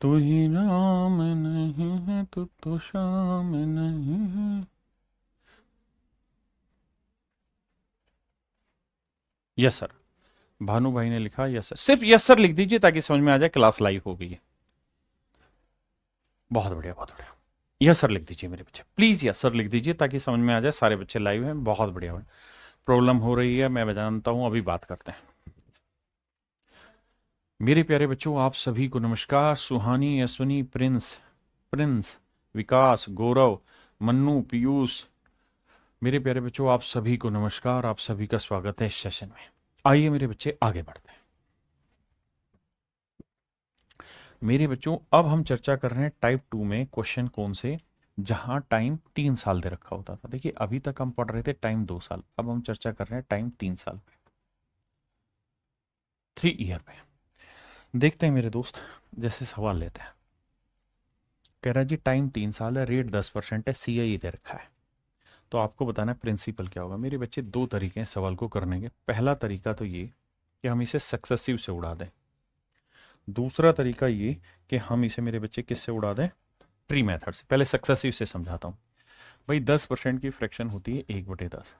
तू ही नाम नहीं है तू तो शाम नहीं है। Yes sir. भानु भाई ने लिखा यस सर, सिर्फ यस सर लिख दीजिए ताकि समझ में आ जाए क्लास लाइव हो गई है। बहुत बढ़िया बहुत बढ़िया। यस सर लिख दीजिए मेरे बच्चे, प्लीज यस सर लिख दीजिए ताकि समझ में आ जाए सारे बच्चे लाइव हैं। बहुत बढ़िया। प्रॉब्लम हो रही है मैं जानता हूं, अभी बात करते हैं। मेरे प्यारे बच्चों आप सभी को नमस्कार। सुहानी, अश्विनी, प्रिंस, प्रिंस, विकास, गौरव, मन्नू, पीयूष, मेरे प्यारे बच्चों आप सभी को नमस्कार। आप सभी का स्वागत है इस सेशन में। आइए मेरे बच्चे आगे बढ़ते हैं। मेरे बच्चों अब हम चर्चा कर रहे हैं टाइप 2 में क्वेश्चन कौन से, जहां टाइम 3 साल दे रखा होता था। देखिए अभी तक हम पढ़ रहे थे टाइम 2 साल, अब हम चर्चा कर रहे हैं टाइम 3 साल पे, 3 ईयर पे। देखते हैं मेरे दोस्त, जैसे सवाल लेते हैं। कह रहा है जी टाइम 3 साल है, रेट 10% है, CI दे रखा है, तो आपको बताना है प्रिंसिपल क्या होगा। मेरे बच्चे दो तरीके हैं सवाल को करने के। पहला तरीका तो ये कि हम इसे सक्सेसिव से उड़ा दें। दूसरा तरीका ये कि हम इसे मेरे बच्चे किससे उड़ा दें, ट्री मेथड से। पहले सक्सेसिव से समझाता हूँ। भाई 10% की फ्रैक्शन होती है 1/10।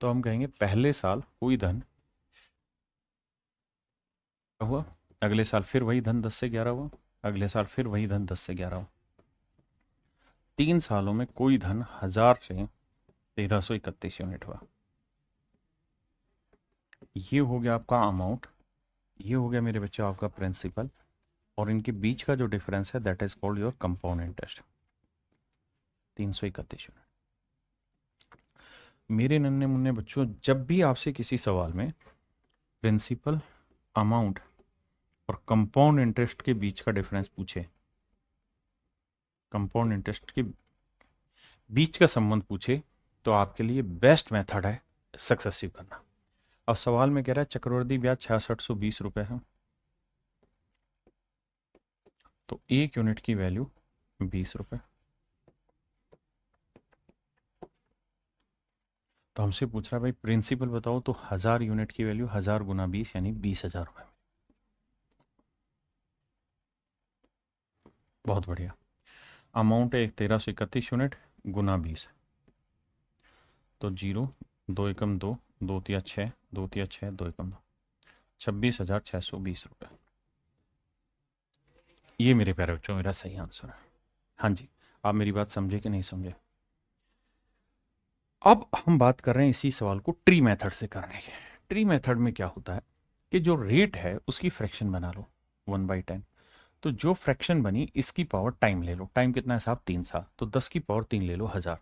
तो हम कहेंगे पहले साल कोई धन हुआ, अगले साल फिर वही धन 10 से 11 हुआ, अगले साल फिर वही धन 10 से 11 हुआ। 3 सालों में कोई धन 1000 से 1331 यूनिट हुआ। ये हो गया आपका अमाउंट, ये हो गया मेरे बच्चों आपका प्रिंसिपल, और इनके बीच का जो डिफरेंस है that is called your compound interest, 331 unit. मेरे नन्हे मुन्ने बच्चों जब भी आपसे किसी सवाल में प्रिंसिपल, अमाउंट और कंपाउंड इंटरेस्ट के बीच का डिफरेंस पूछे, कंपाउंड इंटरेस्ट के बीच का संबंध पूछे, तो आपके लिए बेस्ट मेथड है सक्सेसिव करना। अब सवाल में कह रहा है चक्रवृद्धि ब्याज 6620 रुपए है, तो 1 यूनिट की वैल्यू 20 रुपए। तो हमसे पूछ रहा है भाई प्रिंसिपल बताओ, तो 1000 यूनिट की वैल्यू 1000 × 20 यानी 20,000 रुपए। बहुत बढ़िया। अमाउंट है 1331 यूनिट गुना 20, तो 0, 2 एकम 2, 2 तिया 6, 2 तिया 6, 2 एकम 2, 26,620 रुपये। ये मेरे प्यारे बच्चों मेरा सही आंसर है। हाँ जी, आप मेरी बात समझे कि नहीं समझे। अब हम बात कर रहे हैं इसी सवाल को ट्री मेथड से करने के। ट्री मेथड में क्या होता है कि जो रेट है उसकी फ्रैक्शन बना लो 1/10। तो जो फ्रैक्शन बनी इसकी पावर टाइम ले लो, टाइम कितना है साहब 3 साल, तो 10 की पावर 3 ले लो 1000।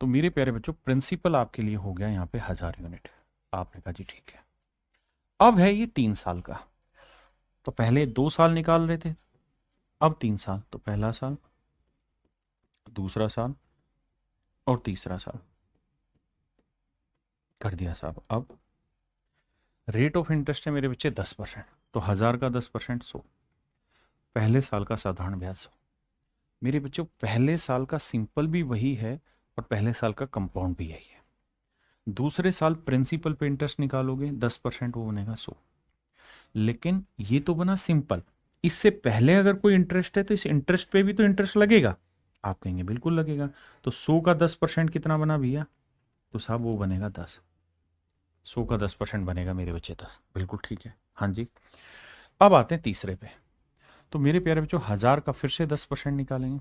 तो मेरे प्यारे बच्चों प्रिंसिपल आपके लिए हो गया यहाँ पे 1000 यूनिट। आपने कहा जी ठीक है। अब है ये 3 साल का, तो पहले 2 साल निकाल रहे थे, अब 3 साल। तो पहला साल, दूसरा साल और तीसरा साल कर दिया साहब। अब रेट ऑफ इंटरेस्ट है मेरे बच्चे 10%, तो 1000 का 10% 100। पहले साल का साधारण ब्याज 100। मेरे बच्चों पहले साल का सिंपल भी वही है और पहले साल का कंपाउंड भी यही है। दूसरे साल प्रिंसिपल पे इंटरेस्ट निकालोगे 10%, वो बनेगा 100। लेकिन ये तो बना सिंपल, इससे पहले अगर कोई इंटरेस्ट है तो इस इंटरेस्ट पे भी तो इंटरेस्ट लगेगा। आप कहेंगे बिल्कुल लगेगा। तो 100 का 10% कितना बना भैया, तो साहब वो बनेगा 10। 100 का 10% बनेगा मेरे बच्चे 10, बिल्कुल ठीक है। हाँ जी। अब आते हैं तीसरे पे। तो मेरे प्यारे बच्चों 1000 का फिर से 10% निकालेंगे,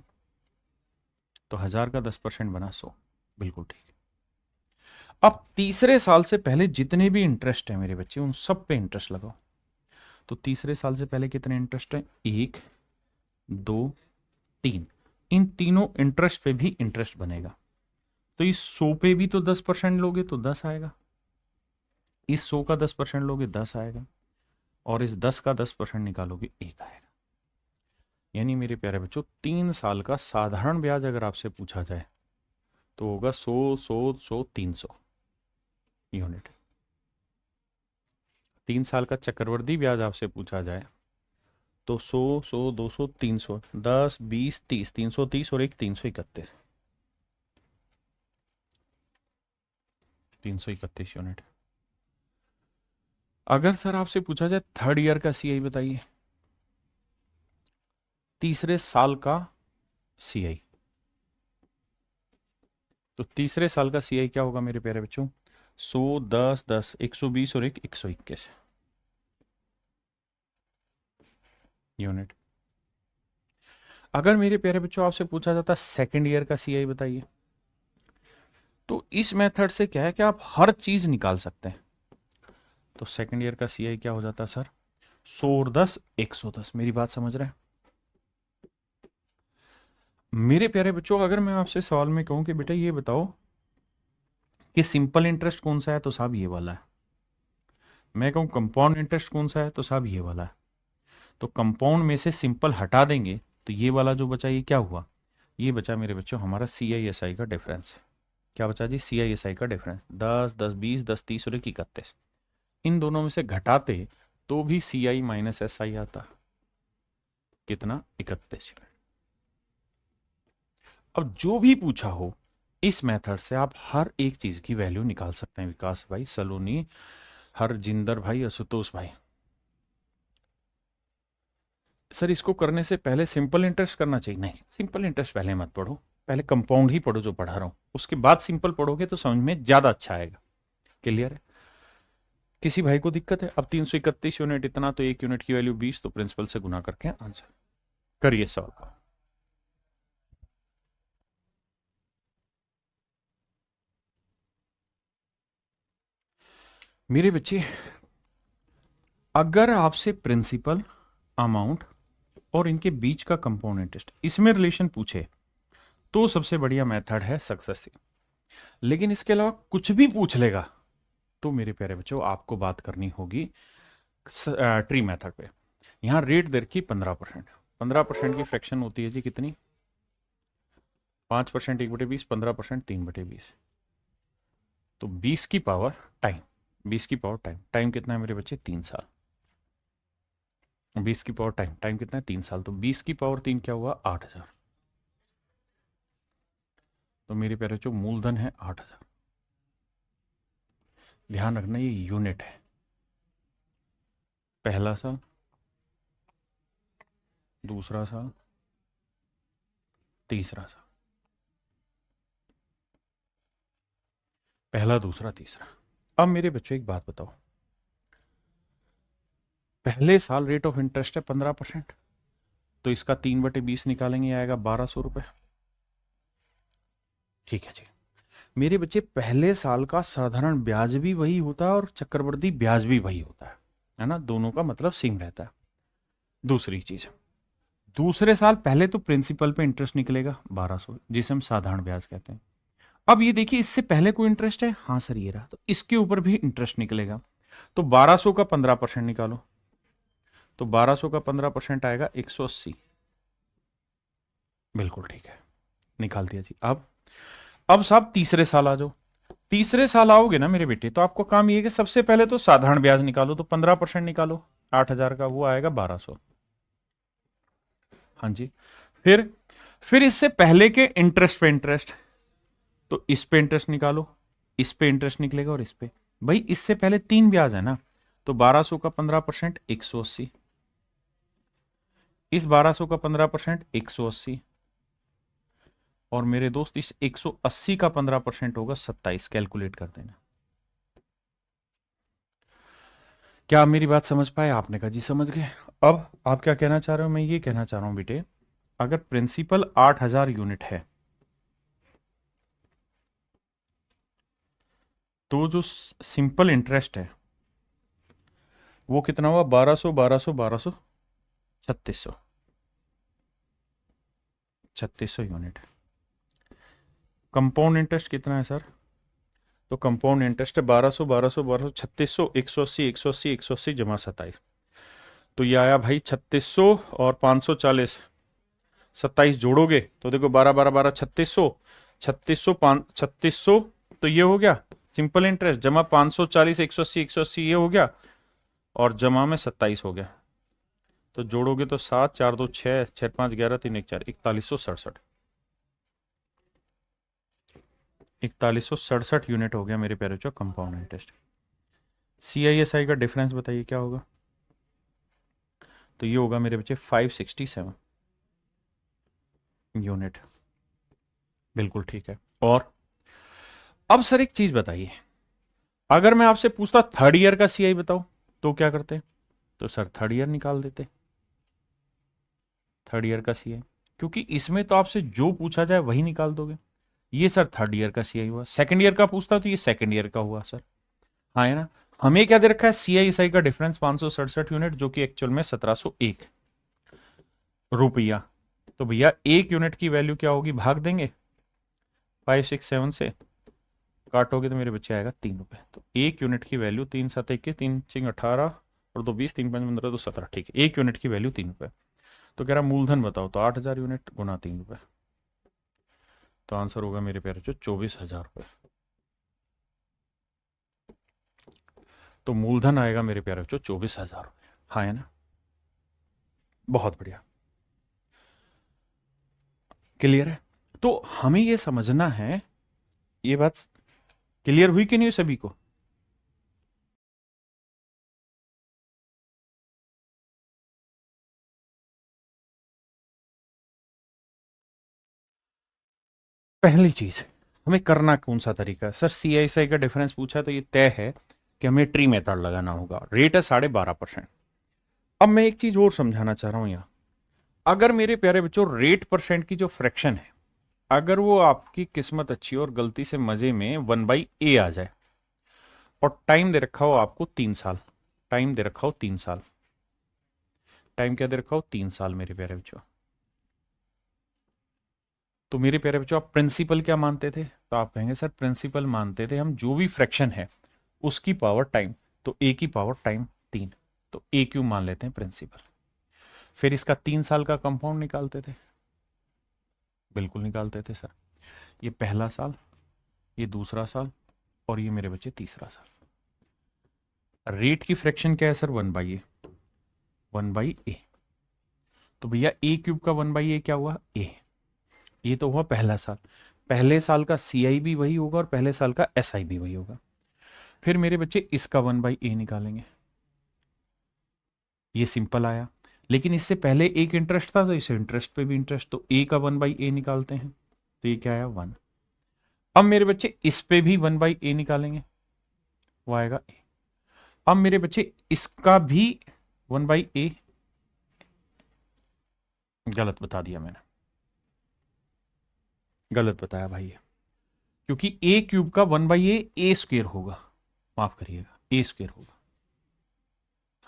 तो 1000 का 10% बना 100, बिल्कुल ठीक है। अब तीसरे साल से पहले जितने भी इंटरेस्ट है मेरे बच्चे उन सब पे इंटरेस्ट लगाओ। तो तीसरे साल से पहले कितने इंटरेस्ट है, 1, 2, 3। इन तीनों इंटरेस्ट पे भी इंटरेस्ट बनेगा। तो इस 100 पे भी तो 10% लोगे तो 10 आएगा, इस 100 का 10% लोगे 10 आएगा, और इस 10 का 10% निकालोगे 1 आएगा। यानी मेरे प्यारे बच्चों 3 साल का साधारण ब्याज अगर आपसे पूछा जाए तो होगा 100, 100, 100, 300 यूनिट। 3 साल का चक्रवृद्धि ब्याज आपसे पूछा जाए तो 100, 100, 200, 300, 10, 20, 30, 330 और एक 331, 331 यूनिट। अगर सर आपसे पूछा जाए थर्ड ईयर का CI बताइए, तीसरे साल का सीआई। तो तीसरे साल का सीआई क्या होगा मेरे प्यारे बच्चों? 100, 10, 10, 120 और एक 121 यूनिट। अगर मेरे प्यारे बच्चों आपसे पूछा जाता सेकेंड ईयर का सीआई बताइए, तो इस मेथड से क्या है कि आप हर चीज निकाल सकते हैं। तो सेकेंड ईयर का सीआई क्या हो जाता है सर? 100 और 10, 110। मेरी बात समझ रहे हैं मेरे प्यारे बच्चों? अगर मैं आपसे सवाल में कहूं कि बेटा ये बताओ कि सिंपल इंटरेस्ट कौन सा है, तो साहब ये वाला है। मैं कहूं कंपाउंड इंटरेस्ट कौन सा है, तो साहब ये वाला है। तो कंपाउंड में से सिंपल हटा देंगे तो ये वाला जो बचा ये क्या हुआ? ये बचा मेरे बच्चों हमारा सी आई एस आई का डिफरेंस। क्या बचा जी? सी आई एस आई का डिफरेंस। 10, 10, 20, 10, 30 और 31। इन दोनों में से घटाते तो भी सी आई माइनस एस आई आता। कितना? 31। अब जो भी पूछा हो इस मेथड से आप हर एक चीज की वैल्यू निकाल सकते हैं। विकास भाई, सलोनी, हरजिंदर भाई, असुतोष भाई। सर इसको करने से पहले सिंपल इंटरेस्ट करना चाहिए? नहीं, सिंपल इंटरेस्ट पहले मत पढ़ो, पहले कंपाउंड ही पढ़ो जो पढ़ा रहा हूं, उसके बाद सिंपल पढ़ोगे तो समझ में ज्यादा अच्छा आएगा। क्लियर है? किसी भाई को दिक्कत है? अब 331 यूनिट इतना, तो एक यूनिट की वैल्यू 20, तो प्रिंसिपल से गुना करके आंसर करिए सवाल का। मेरे बच्चे, अगर आपसे प्रिंसिपल, अमाउंट और इनके बीच का कंपाउंड इंटरेस्ट इसमें रिलेशन पूछे तो सबसे बढ़िया मेथड है सक्सेसिव। लेकिन इसके अलावा कुछ भी पूछ लेगा तो मेरे प्यारे बच्चों आपको बात करनी होगी ट्री मेथड पे। यहां रेट दर की 15%। 15% की फ्रैक्शन होती है जी कितनी? 5% 1/20, 15% 3/20। तो 20 की पावर टाइम, 20 की पावर टाइम। टाइम कितना है मेरे बच्चे? 3 साल। 20 की पावर टाइम, टाइम कितना है? 3 साल। तो 20 की पावर 3 क्या हुआ? 8,000। तो मेरे प्यारे बच्चों मूलधन है 8,000। ध्यान रखना ये यूनिट है। पहला साल, दूसरा साल, तीसरा साल। पहला, दूसरा, तीसरा। अब मेरे बच्चों एक बात बताओ, पहले साल रेट ऑफ इंटरेस्ट है 15%, तो इसका 3/20 निकालेंगे, आएगा 1,200 रुपए। ठीक है जी। मेरे बच्चे पहले साल का साधारण ब्याज भी वही होता है और चक्रवृद्धि ब्याज भी वही होता है ना? दोनों का मतलब सेम रहता है। दूसरी चीज, दूसरे साल पहले तो प्रिंसिपल पे इंटरेस्ट निकलेगा 1,200, जिसे हम साधारण ब्याज कहते हैं। अब ये देखिए, इससे पहले कोई इंटरेस्ट है? हाँ सर ये रहा, तो इसके ऊपर भी इंटरेस्ट निकलेगा। तो 1,200 का 15% निकालो, तो 1,200 का 15% आएगा 180। बिल्कुल ठीक है, निकाल दिया जी। अब साहब तीसरे साल आ जाओ। तीसरे साल आओगे ना मेरे बेटे, तो आपको काम ये है कि सबसे पहले तो साधारण ब्याज निकालो, तो 15% निकालो, 8,000 का वो आएगा 1,200। हाँ जी। फिर इससे पहले के इंटरेस्ट पे इंटरेस्ट, तो इस पे इंटरेस्ट निकालो, इस पे इंटरेस्ट निकलेगा और इस पे। भाई इससे पहले 3 ब्याज है ना, तो 1,200 का 15% 180, इस 1,200 का 15% 180, और मेरे दोस्त इस 180 का 15% होगा 27। कैलकुलेट कर देना। क्या आप मेरी बात समझ पाए? आपने कहा जी समझ गए। अब आप क्या कहना चाह रहे हो? मैं ये कहना चाह रहा हूं बेटे, अगर प्रिंसिपल 8,000 यूनिट है, तो जो सिंपल इंटरेस्ट है वो कितना हुआ? 1,200, 1,200, 1,200, 3,600। 3,600 यूनिट। कंपाउंड इंटरेस्ट कितना है सर? तो कंपाउंड इंटरेस्ट है 1,200, 1,200, 1,200, 3,600, 180, 180, 180 जमा 27। तो ये आया भाई 3,600 और 540। 27 जोड़ोगे तो देखो 12, 12, 12, 3,600, 3,600, 3,600। तो ये हो गया सिंपल इंटरेस्ट, जमा 540, 180, 180 ये हो गया, और जमा में 27 हो गया। तो जोड़ोगे तो 7, 4, 2, 6, 6, 5, 11, 3, 1, 4, 4,167। 4,167 यूनिट हो गया मेरे प्यारे बच्चों कंपाउंड इंटरेस्ट। CISI का डिफरेंस बताइए क्या होगा? तो ये होगा मेरे बच्चे 567। यूनिट, बिल्कुल ठीक है। और अब सर एक चीज बताइए, अगर मैं आपसे पूछता थर्ड ईयर का सीआई बताओ तो क्या करते? तो सर थर्ड ईयर निकाल देते, थर्ड ईयर का सीआई, क्योंकि इसमें तो आपसे जो पूछा जाए वही निकाल दोगे। ये सर थर्ड ईयर का सीआई हुआ। सेकंड ईयर का पूछता तो ये सेकंड ईयर का हुआ सर। हाँ है ना। हमें क्या दे रखा है, सीआईएसआई का डिफरेंस 567 यूनिट, जो कि एक्चुअल में 1701 रुपया। तो भैया एक यूनिट की वैल्यू क्या होगी, भाग देंगे 567 से, काटोगे तो मेरे बच्चे आएगा 3 रुपए। तो एक यूनिट की वैल्यू 3 7 21, 3 6 18 और 2 20, 3 5 15 2 17, ठीक है, एक यूनिट की वैल्यू 3 रुपए। तो कह रहा मूलधन बताओ, तो 8,000 यूनिट गुना 3 रुपए, तो आंसर होगा मेरे प्यारे बच्चों 24,000 रुपए। तो मूलधन आएगा मेरे प्यारे बच्चों 24,000 रुपए। हाँ है ना, बहुत बढ़िया, क्लियर है। तो हमें ये समझना है, ये बात क्लियर हुई कि नहीं सभी को? पहली चीज, हमें करना कौन सा तरीका है सर, सीआईएसआई का डिफरेंस पूछा तो ये तय है कि हमें ट्री मेथड लगाना होगा। रेट है 12.5%। अब मैं एक चीज और समझाना चाह रहा हूं यहां, अगर मेरे प्यारे बच्चों रेट परसेंट की जो फ्रैक्शन है, अगर वो आपकी किस्मत अच्छी हो और गलती से मजे में 1/a आ जाए, और टाइम दे रखा हो आपको 3 साल, टाइम दे रखा हो 3 साल, टाइम क्या दे रखा हो 3 साल मेरे प्यारे बच्चों, तो मेरे प्यारे बच्चों आप प्रिंसिपल क्या मानते थे? तो आप कहेंगे सर प्रिंसिपल मानते थे हम जो भी फ्रैक्शन है उसकी पावर टाइम, तो ए की पावर टाइम 3, तो ए क्यू मान लेते हैं प्रिंसिपल। फिर इसका 3 साल का कंपाउंड निकालते थे, बिल्कुल निकालते थे सर। ये पहला साल, ये दूसरा साल, और ये मेरे बच्चे तीसरा साल। रेट की फ्रैक्शन क्या है सर, 1/a, 1/a। तो भैया ए क्यूब का 1/a क्या हुआ, ए। ये तो हुआ पहला साल, पहले साल का सीआई भी वही होगा और पहले साल का एसआई भी वही होगा। फिर मेरे बच्चे इसका 1/a निकालेंगे, ये सिंपल आया। लेकिन इससे पहले एक इंटरेस्ट था तो इसे इंटरेस्ट पे भी इंटरेस्ट, तो ए का 1/a निकालते हैं, तो ये क्या आया 1। अब मेरे बच्चे इस पे भी 1/a निकालेंगे, वो आएगा ए। अब मेरे बच्चे इसका भी 1/a, गलत बता दिया मैंने, गलत बताया भाई, क्योंकि ए क्यूब का 1/a ए स्क्वेयर होगा, माफ करिएगा ए स्क्वेयर होगा।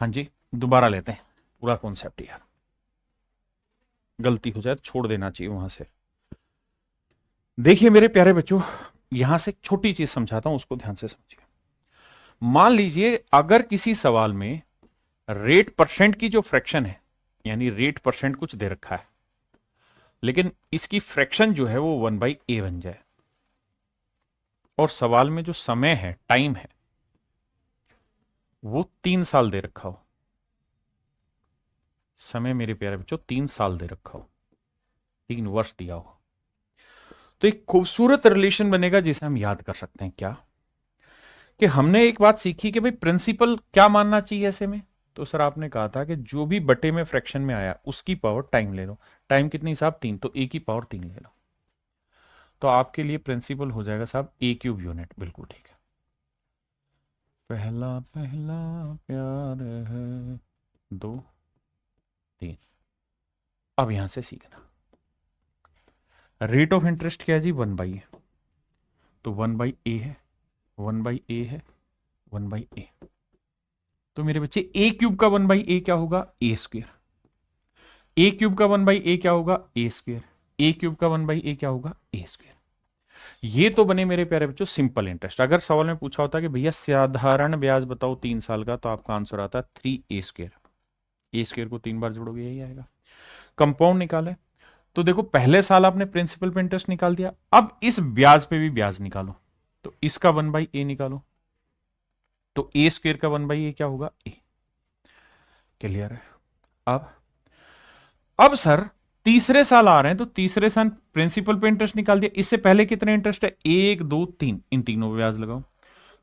हाँ जी, दोबारा लेते हैं पूरा कॉन्सेप्ट यार, गलती हो जाए तो छोड़ देना चाहिए वहां से। देखिए मेरे प्यारे बच्चों, यहां से एक छोटी चीज समझाता हूं, उसको ध्यान से समझिए। मान लीजिए अगर किसी सवाल में रेट परसेंट की जो फ्रैक्शन है, यानी रेट परसेंट कुछ दे रखा है, लेकिन इसकी फ्रैक्शन जो है वो 1/a बन जाए, और सवाल में जो समय है, टाइम है, वो 3 साल दे रखा हो, समय मेरे प्यारे बच्चों 3 साल दे रखा हो, 3 वर्ष दिया हो, तो एक खूबसूरत रिलेशन बनेगा जिसे हम याद कर सकते हैं क्या, कि हमने एक बात सीखी कि भाई प्रिंसिपल क्या मानना चाहिए ऐसे में। तो सर आपने कहा था कि जो भी बटे में फ्रैक्शन में आया उसकी पावर टाइम ले लो, टाइम कितनी साहब 3, तो ए की पावर 3 ले लो, तो आपके लिए प्रिंसिपल हो जाएगा साहब ए क्यूब यूनिट, बिल्कुल ठीक है। पहला पहला प्यार है, 2 3। अब यहां से सीखना, रेट ऑफ इंटरेस्ट क्या है जी, 1/a, तो 1/a है, 1/a है, 1/a। तो मेरे बच्चे ए क्यूब का 1/a क्या होगा, ए स्क्वेयर। ए क्यूब का 1/a क्या होगा, ए स्क्वेयर। ए क्यूब का 1/a क्या होगा, ए स्क्वेयर। ये तो बने मेरे प्यारे बच्चों सिंपल इंटरेस्ट। अगर सवाल में पूछा होता कि भैया साधारण ब्याज बताओ 3 साल का, तो आपका आंसर आता 3a स्क्वेयर। ए स्क्वेयर को 3 बार जोड़ोगे यही आएगा। कंपाउंड निकाले, तो देखो पहले साल आपने प्रिंसिपल पे इंटरेस्ट निकाल दिया, अब इस ब्याज पे भी ब्याज निकालो, तो इसका 1/a निकालो, तो ए स्क्वेयर का 1/a क्या होगा, ए। क्लियर है। अब सर तीसरे साल आ रहे हैं, तो तीसरे साल प्रिंसिपल पे इंटरेस्ट निकाल दिया, इससे पहले कितने इंटरेस्ट है, 1 2 3, इन तीनों पे ब्याज लगाओ,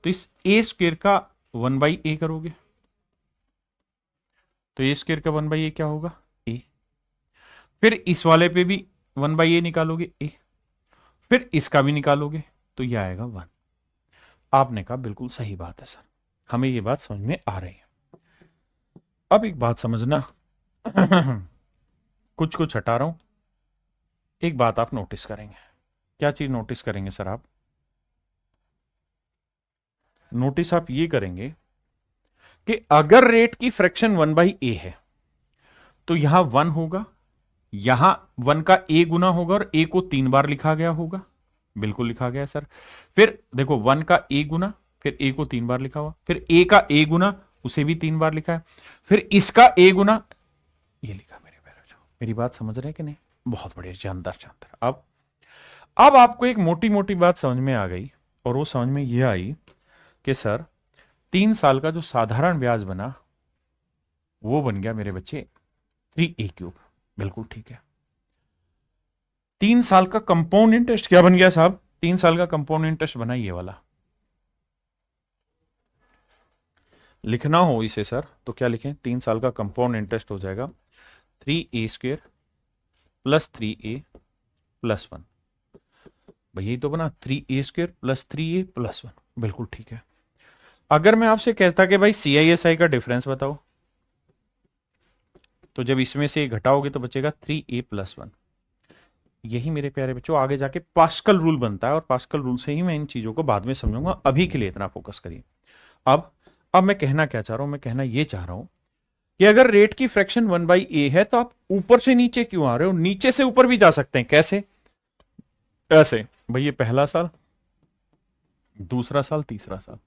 तो इस ए स्क्वेयर का 1/a करोगे, तो ए स्क्वेयर का 1/a क्या होगा, ए। फिर इस वाले पे भी 1/a निकालोगे a, फिर इसका भी निकालोगे तो ये आएगा 1। आपने कहा बिल्कुल सही बात है सर, हमें ये बात समझ में आ रही है। अब एक बात समझना कुछ कुछ हटा रहा हूं, एक बात आप नोटिस करेंगे। क्या चीज नोटिस करेंगे सर आप? नोटिस आप ये करेंगे कि अगर रेट की फ्रैक्शन 1/a है तो यहां 1 होगा, यहां 1 का a गुना होगा और a को 3 बार लिखा गया होगा। बिल्कुल लिखा गया है सर। फिर देखो 1 का a गुना, फिर a को 3 बार लिखा हुआ, फिर a का a गुना, उसे भी 3 बार लिखा है, फिर इसका a गुना, ये लिखा। मेरे प्यारे, मेरी बात समझ रहे हैं कि नहीं? बहुत बढ़िया, जानदार जानदार। अब आपको एक मोटी मोटी बात समझ में आ गई, और वो समझ में ये आई कि सर 3 साल का जो साधारण ब्याज बना वो बन गया मेरे बच्चे 3a³। बिल्कुल ठीक है। 3 साल का कंपाउंड इंटरेस्ट क्या बन गया साहब? 3 साल का कंपाउंड इंटरेस्ट बना ये वाला। लिखना हो इसे सर तो क्या लिखें? 3 साल का कंपाउंड इंटरेस्ट हो जाएगा 3a² + 3a+1। भैया ये तो बना 3a² + 3a + 1। बिल्कुल ठीक है। अगर मैं आपसे कहता कि भाई CISI का डिफरेंस बताओ, तो जब इसमें से घटाओगे तो बचेगा 3a+1। यही मेरे प्यारे बच्चों आगे जाके पास्कल रूल बनता है, और पास्कल रूल से ही मैं इन चीजों को बाद में समझूंगा। अभी के लिए इतना फोकस करिए। अब मैं कहना क्या चाह रहा हूं? मैं कहना यह चाह रहा हूं कि अगर रेट की फ्रैक्शन 1/a है तो आप ऊपर से नीचे क्यों आ रहे हो? नीचे से ऊपर भी जा सकते हैं। कैसे? ऐसे भाई, ये पहला साल, दूसरा साल, तीसरा साल,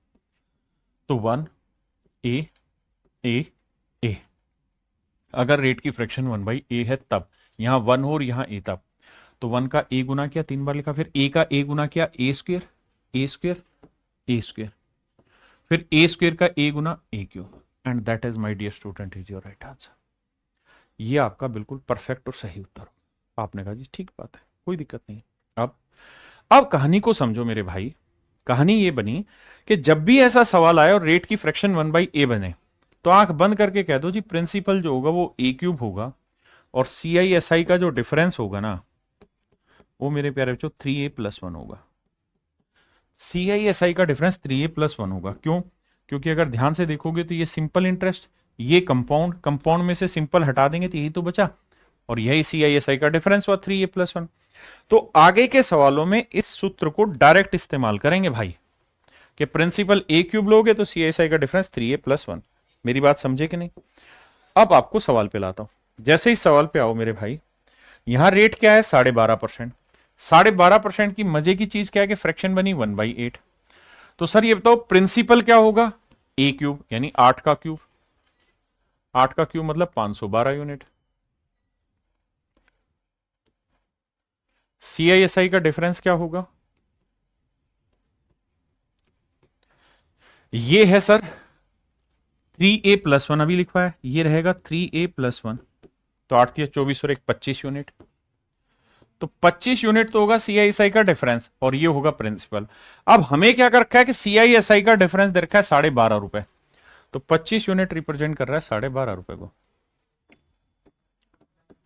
तो 1a a a। अगर रेट की फ्रैक्शन 1/a है तब यहां 1 हो और यहां a, तब तो 1 का a गुना किया, 3 बार लिखा, फिर a का a गुना किया, a², a², फिर a² का a गुना a³, and that is my dear student is your right answer. ये आपका बिल्कुल परफेक्ट और सही उत्तर हो। आपने कहा जी ठीक बात है, कोई दिक्कत नहीं। अब कहानी को समझो मेरे भाई। कहानी ये बनी कि जब भी ऐसा सवाल आए और रेट की फ्रैक्शन 1/a बने तो आंख बंद करके कह दो जी प्रिंसिपल जो होगा वो a³ होगा, और CISI का जो डिफरेंस होगा ना वो मेरे प्यारे बच्चों 3a+1 होगा। CISI का डिफरेंस 3a+1 होगा। क्यों? क्योंकि अगर ध्यान से देखोगे तो ये सिंपल इंटरेस्ट, ये कंपाउंड, कंपाउंड में से सिंपल हटा देंगे तो यही तो बचा, और यही CISI का डिफरेंस हुआ 3a+1। तो आगे के सवालों में इस सूत्र को डायरेक्ट इस्तेमाल करेंगे भाई, कि प्रिंसिपल a³ लोगे तो CISI का डिफरेंस 3a+1। मेरी बात समझे कि नहीं? अब आपको सवाल पे लाता हूं। जैसे ही सवाल पे आओ मेरे भाई, यहां रेट क्या है? 12.5%। 12.5% की मजे की चीज क्या है कि फ्रैक्शन बनी 1/8। तो सर ये बताओ प्रिंसिपल क्या होगा? a³ यानी 8 का क्यूब। 8 का क्यूब मतलब 512 यूनिट। CISI का डिफरेंस क्या होगा? ये है सर 3a+1, अभी लिखा है, ये रहेगा 3a+1। तो 8 या 24 और 1 25 यूनिट। तो 25 यूनिट तो होगा CISI का डिफरेंस, और ये होगा प्रिंसिपल। अब हमें क्या कर रखा है कि CISI का डिफरेंस दे रखा है 12.5 रुपए, तो 25 यूनिट रिप्रेजेंट कर रहा है 12.5 रुपए को।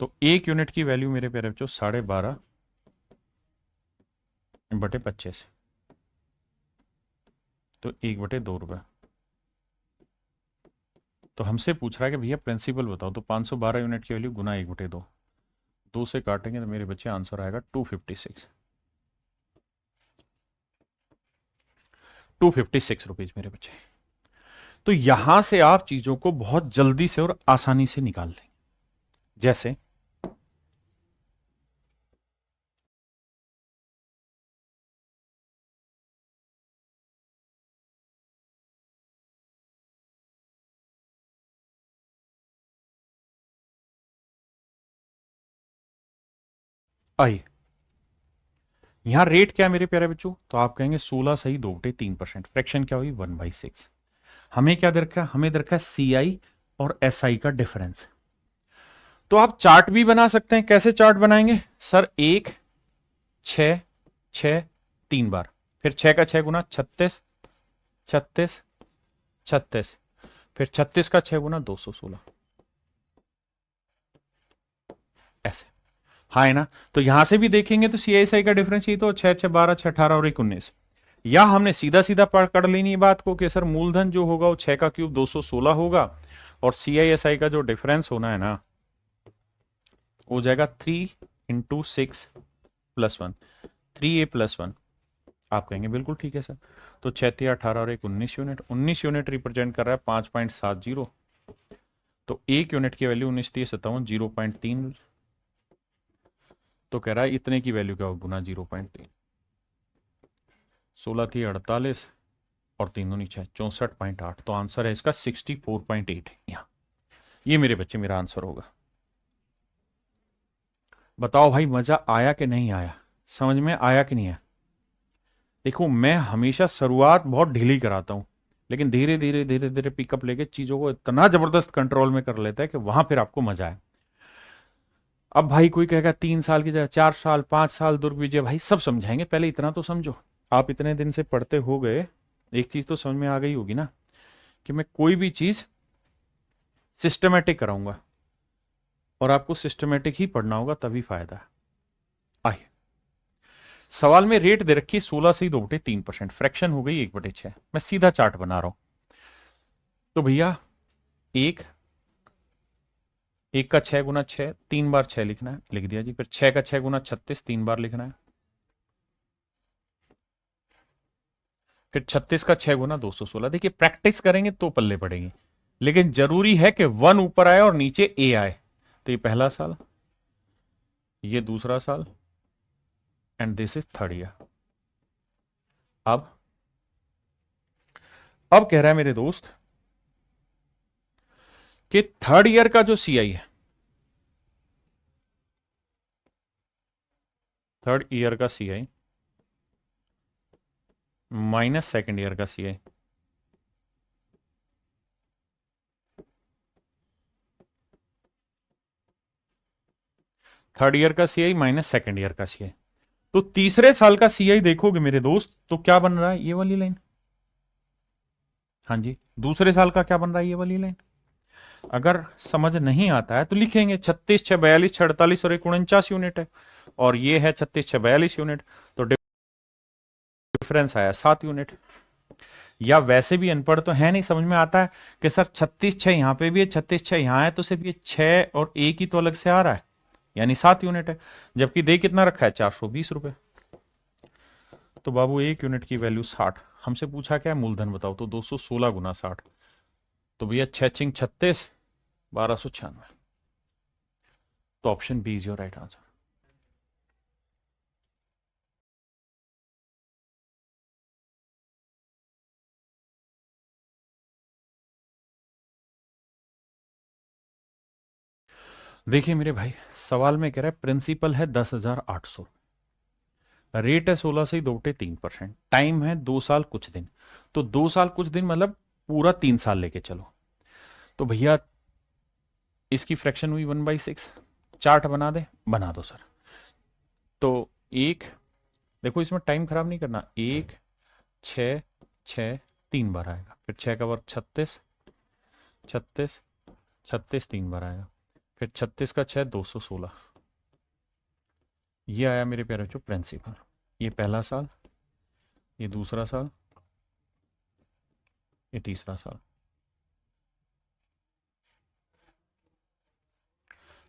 तो 1 यूनिट की वैल्यू मेरे प्यारे बच्चों 12.5/25, तो 1/2 रुपए। तो हमसे पूछ रहा है कि भैया प्रिंसिपल बताओ, तो 512 यूनिट की वैल्यू गुना 1/2, 2 से काटेंगे तो मेरे बच्चे आंसर आएगा 256। 256 रुपीज मेरे बच्चे। तो यहां से आप चीजों को बहुत जल्दी से और आसानी से निकाल लेंगे। जैसे आई, यहां रेट क्या है मेरे प्यारे बच्चों? तो आप कहेंगे 16 सही 2/3%। फ्रैक्शन क्या हुई? 1/6। हमें क्या दे रखा है? हमें दे रखा है CI और SI का डिफरेंस। तो आप चार्ट भी बना सकते हैं। कैसे चार्ट बनाएंगे सर? 1 6 6 3 बार, फिर 6 का 6 गुना 36, 36 36, फिर 36 का 6 गुना 216, ऐसे। हाँ है ना। तो यहां से भी देखेंगे तो सीआईएसआई का डिफरेंस ये तो 6 6 12 6 18 और 1 19। या हमने सीधा सीधा पकड़ लेनी है बात को कि सर मूलधन जो होगा वो 6 का क्यूब 216 होगा, और सीआईएसआई का जो डिफरेंस होना है ना हो जाएगा 3 × 6 + 1, 3a + 1। आप कहेंगे बिल्कुल ठीक है सर। तो 6 × 18 और 1 19 यूनिट, 19 यूनिट रिप्रेजेंट कर रहा है 5.70। तो 1 यूनिट की वैल्यू 19 × 57 0.3। तो कह रहा है इतने की वैल्यू क्या हो गुना 0.3, 16 थी 48 और 3 दूनी 6, 64.8। तो आंसर है इसका 64.8 है यहाँ। ये मेरे बच्चे मेरा आंसर होगा। बताओ भाई मजा आया कि नहीं आया, समझ में आया कि नहीं आया? देखो मैं हमेशा शुरुआत बहुत ढीली कराता हूं, लेकिन धीरे धीरे धीरे धीरे पिकअप लेके चीजों को इतना जबरदस्त कंट्रोल में कर लेता है कि वहां फिर आपको मजा आए। अब भाई कोई कहेगा 3 साल की जगह 4 साल 5 साल दुर्विजय, भाई सब समझाएंगे, पहले इतना तो समझो। आप इतने दिन से पढ़ते हो गए, एक चीज तो समझ में आ गई होगी ना कि मैं कोई भी चीज सिस्टमेटिक कराऊंगा, और आपको सिस्टमेटिक ही पढ़ना होगा तभी फायदा है। आइए सवाल में रेट दे रखी 16 से 2/3%, फ्रैक्शन हो गई 1/6। मैं सीधा चार्ट बना रहा हूं। तो भैया एक एक का 6 × 6 3 बार 6 लिखना है, लिख दिया जी। फिर 6 का 6 × 36 3 बार लिखना है। फिर 36 का 6 × 216। देखिए प्रैक्टिस करेंगे तो पल्ले पड़ेगी, लेकिन जरूरी है कि 1 ऊपर आए और नीचे ए आए। तो ये पहला साल, ये दूसरा साल, and this is third year. अब कह रहा है मेरे दोस्त कि थर्ड ईयर का जो सीआई है, थर्ड ईयर का सीआई माइनस सेकंड ईयर का सीआई, थर्ड ईयर का सीआई माइनस सेकंड ईयर का सीआई। तो तीसरे साल का सीआई देखोगे मेरे दोस्त तो क्या बन रहा है, ये वाली लाइन। हाँ जी, दूसरे साल का क्या बन रहा है, ये वाली लाइन। अगर समझ नहीं आता है तो लिखेंगे 36 6 42 6 48 और 1 49 यूनिट है, और ये है 36 6 42 यूनिट। तो डिफरेंस आया 7 यूनिट। या वैसे भी अनपढ़ तो है नहीं, समझ में आता है कि सर 36 6 यहां पे भी है, 36 6 यहां है, तो सिर्फ ये 6 और एक ही तो अलग से आ रहा है, यानी 7 यूनिट है। जबकि दे कितना रखा है, 420 रुपए। तो बाबू 1 यूनिट की वैल्यू 60। हमसे पूछा क्या है, मूलधन बताओ, तो 216 × 60। तो भैया 6 × 36 1296। तो option B is your right answer. देखिए मेरे भाई, सवाल में कह रहा है प्रिंसिपल है 10,800, रेट है 16 से 2/3%, टाइम है 2 साल कुछ दिन। तो 2 साल कुछ दिन मतलब पूरा 3 साल लेके चलो। तो भैया इसकी फ्रैक्शन हुई 1/6। चार्ट बना दे, बना दो सर। तो एक, देखो इसमें टाइम खराब नहीं करना, 1 6 6 3 बार आएगा। फिर 6 का वर्ग 36, 36 36 3 बार आएगा। फिर 36 का 6 216। ये आया मेरे प्यारे बच्चों प्रिंसिपल। ये पहला साल, ये दूसरा साल, ये तीसरा साल।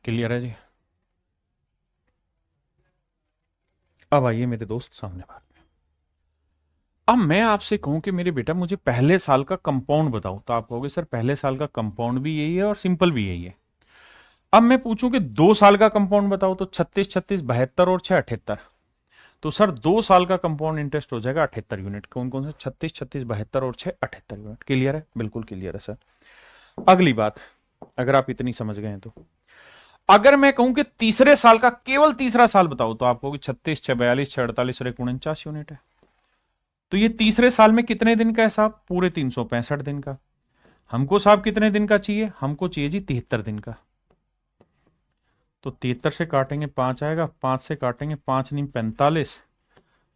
क्लियर है जी? अब आइए मेरे दोस्त सामने बात में। अब मैं आपसे कहूं कि मेरे बेटा मुझे पहले साल का कंपाउंड बताओ, तो आप कहोगे सर पहले साल का कंपाउंड भी यही है और सिंपल भी यही है। अब मैं पूछूं कि 2 साल का कंपाउंड बताओ, तो 36 36 72 और 6 78। तो सर 2 साल का कंपाउंड इंटरेस्ट हो जाएगा 78 यूनिट। कौन कौन से, 36 36 72 और 6 78 यूनिट। क्लियर है? बिल्कुल क्लियर है सर। अगली बात, अगर आप इतनी समझ गए हैं तो अगर मैं कहूं कि तीसरे साल का केवल तीसरा साल बताओ, तो आप कहोगे 36 6 42 6 48 और 1 49 यूनिट है। तो ये तीसरे साल में कितने दिन का है साहब, पूरे 365 दिन का। हमको साहब कितने दिन का चाहिए, हमको चाहिए जी 73 दिन का। तो 73 से काटेंगे 5 आएगा, 5 से काटेंगे 5 नहीं 45,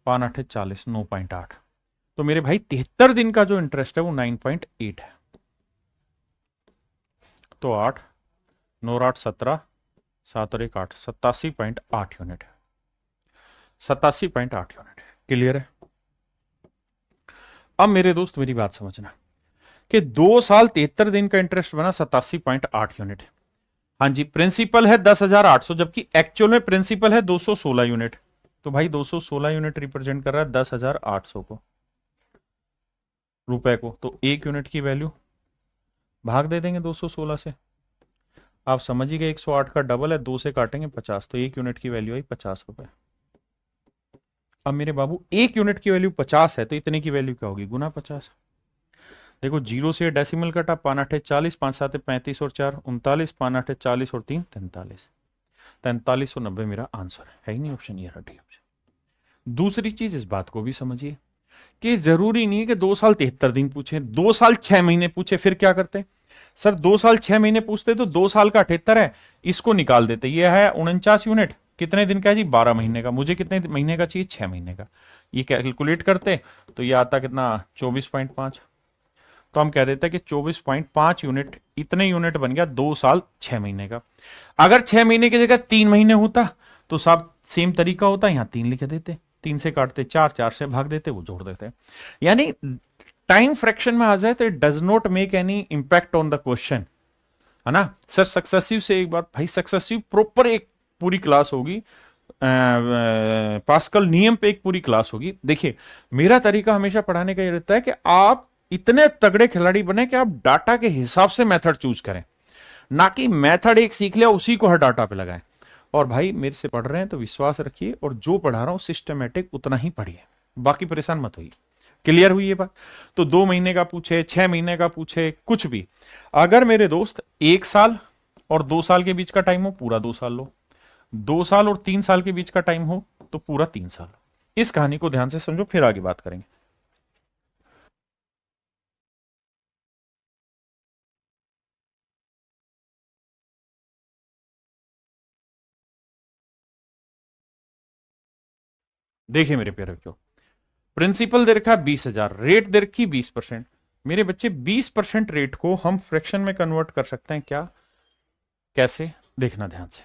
5 8 40, 9.8। तो मेरे भाई 73 दिन का जो इंटरेस्ट है वो 9.8 है। तो 8 9 8 17 7 और 1 8, 87.8 यूनिट है, 87.8 यूनिट। क्लियर है? अब मेरे दोस्त मेरी बात समझना कि 2 साल 73 दिन का इंटरेस्ट बना 87.8 यूनिट। हाँ जी, प्रिंसिपल है 10,800, जबकि एक्चुअल में प्रिंसिपल है 216 यूनिट। तो भाई 216 यूनिट रिप्रेजेंट कर रहा है 10,800 को, रुपए को। तो 1 यूनिट की वैल्यू भाग दे देंगे 216 से। आप समझिएगा 108 का डबल है, 2 से काटेंगे 50, तो 1 यूनिट की वैल्यू आई 50 रुपए। अब मेरे बाबू 1 यूनिट की वैल्यू 50 है, तो इतने की वैल्यू क्या होगी? गुना 50। देखो, जीरो से डेसिमल कटा, 5 8 40, 5 7 35 और 4 39, 5 8 40 और 3 43, 4390 मेरा आंसर है ही नहीं ऑप्शन, ये रहा ऑप्शन। दूसरी चीज इस बात को भी समझिए कि जरूरी नहीं है कि 2 साल 73 दिन पूछे, 2 साल 6 महीने पूछे, फिर क्या करते? सर 2 साल 6 महीने पूछते तो 2 साल का 78 है, इसको निकाल देते। ये है 49 यूनिट, कितने दिन का है जी? 12 महीने का। मुझे कितने महीने का चाहिए? 6 महीने का। ये कैलकुलेट करते तो ये आता कितना? 24.5। तो हम कह देते हैं कि 24.5 यूनिट, इतने यूनिट बन गया 2 साल 6 महीने का। अगर 6 महीने की जगह 3 महीने होता तो सब सेम तरीका होता, यहां 3 लिख देते, 3 से काटते 4, 4 से भाग देते, वो जोड़ देते। यानी टाइम फ्रैक्शन में आ जाए तो it does not make any impact on the question, है ना सर? सक्सेसिव से एक बार भाई, सक्सेसिव प्रॉपर एक पूरी क्लास होगी, पास्कल नियम पे एक पूरी क्लास होगी। देखिए, मेरा तरीका हमेशा पढ़ाने का ये रहता है कि आप इतने तगड़े खिलाड़ी बने कि आप डाटा के हिसाब से मेथड चूज करें, ना कि मेथड एक सीख लिया उसी को हर डाटा पे लगाएं। और भाई मेरे से पढ़ रहे हैं तो विश्वास रखिए, और जो पढ़ा रहा हूं सिस्टमेटिक उतना ही पढ़िए, बाकी परेशान मत होइए। क्लियर हुई ये बात? तो 2 महीने का पूछे, 6 महीने का पूछे, कुछ भी, अगर मेरे दोस्त 1 साल और 2 साल के बीच का टाइम हो, पूरा 2 साल लो। 2 साल और 3 साल के बीच का टाइम हो तो पूरा 3 साल। इस कहानी को ध्यान से समझो, फिर आगे बात करेंगे। देखिए मेरे प्यारे बच्चों, प्रिंसिपल दे रखा 20,000, रेट दे रखी 20%। मेरे बच्चे 20% रेट को हम फ्रैक्शन में कन्वर्ट कर सकते हैं क्या? कैसे? देखना ध्यान से,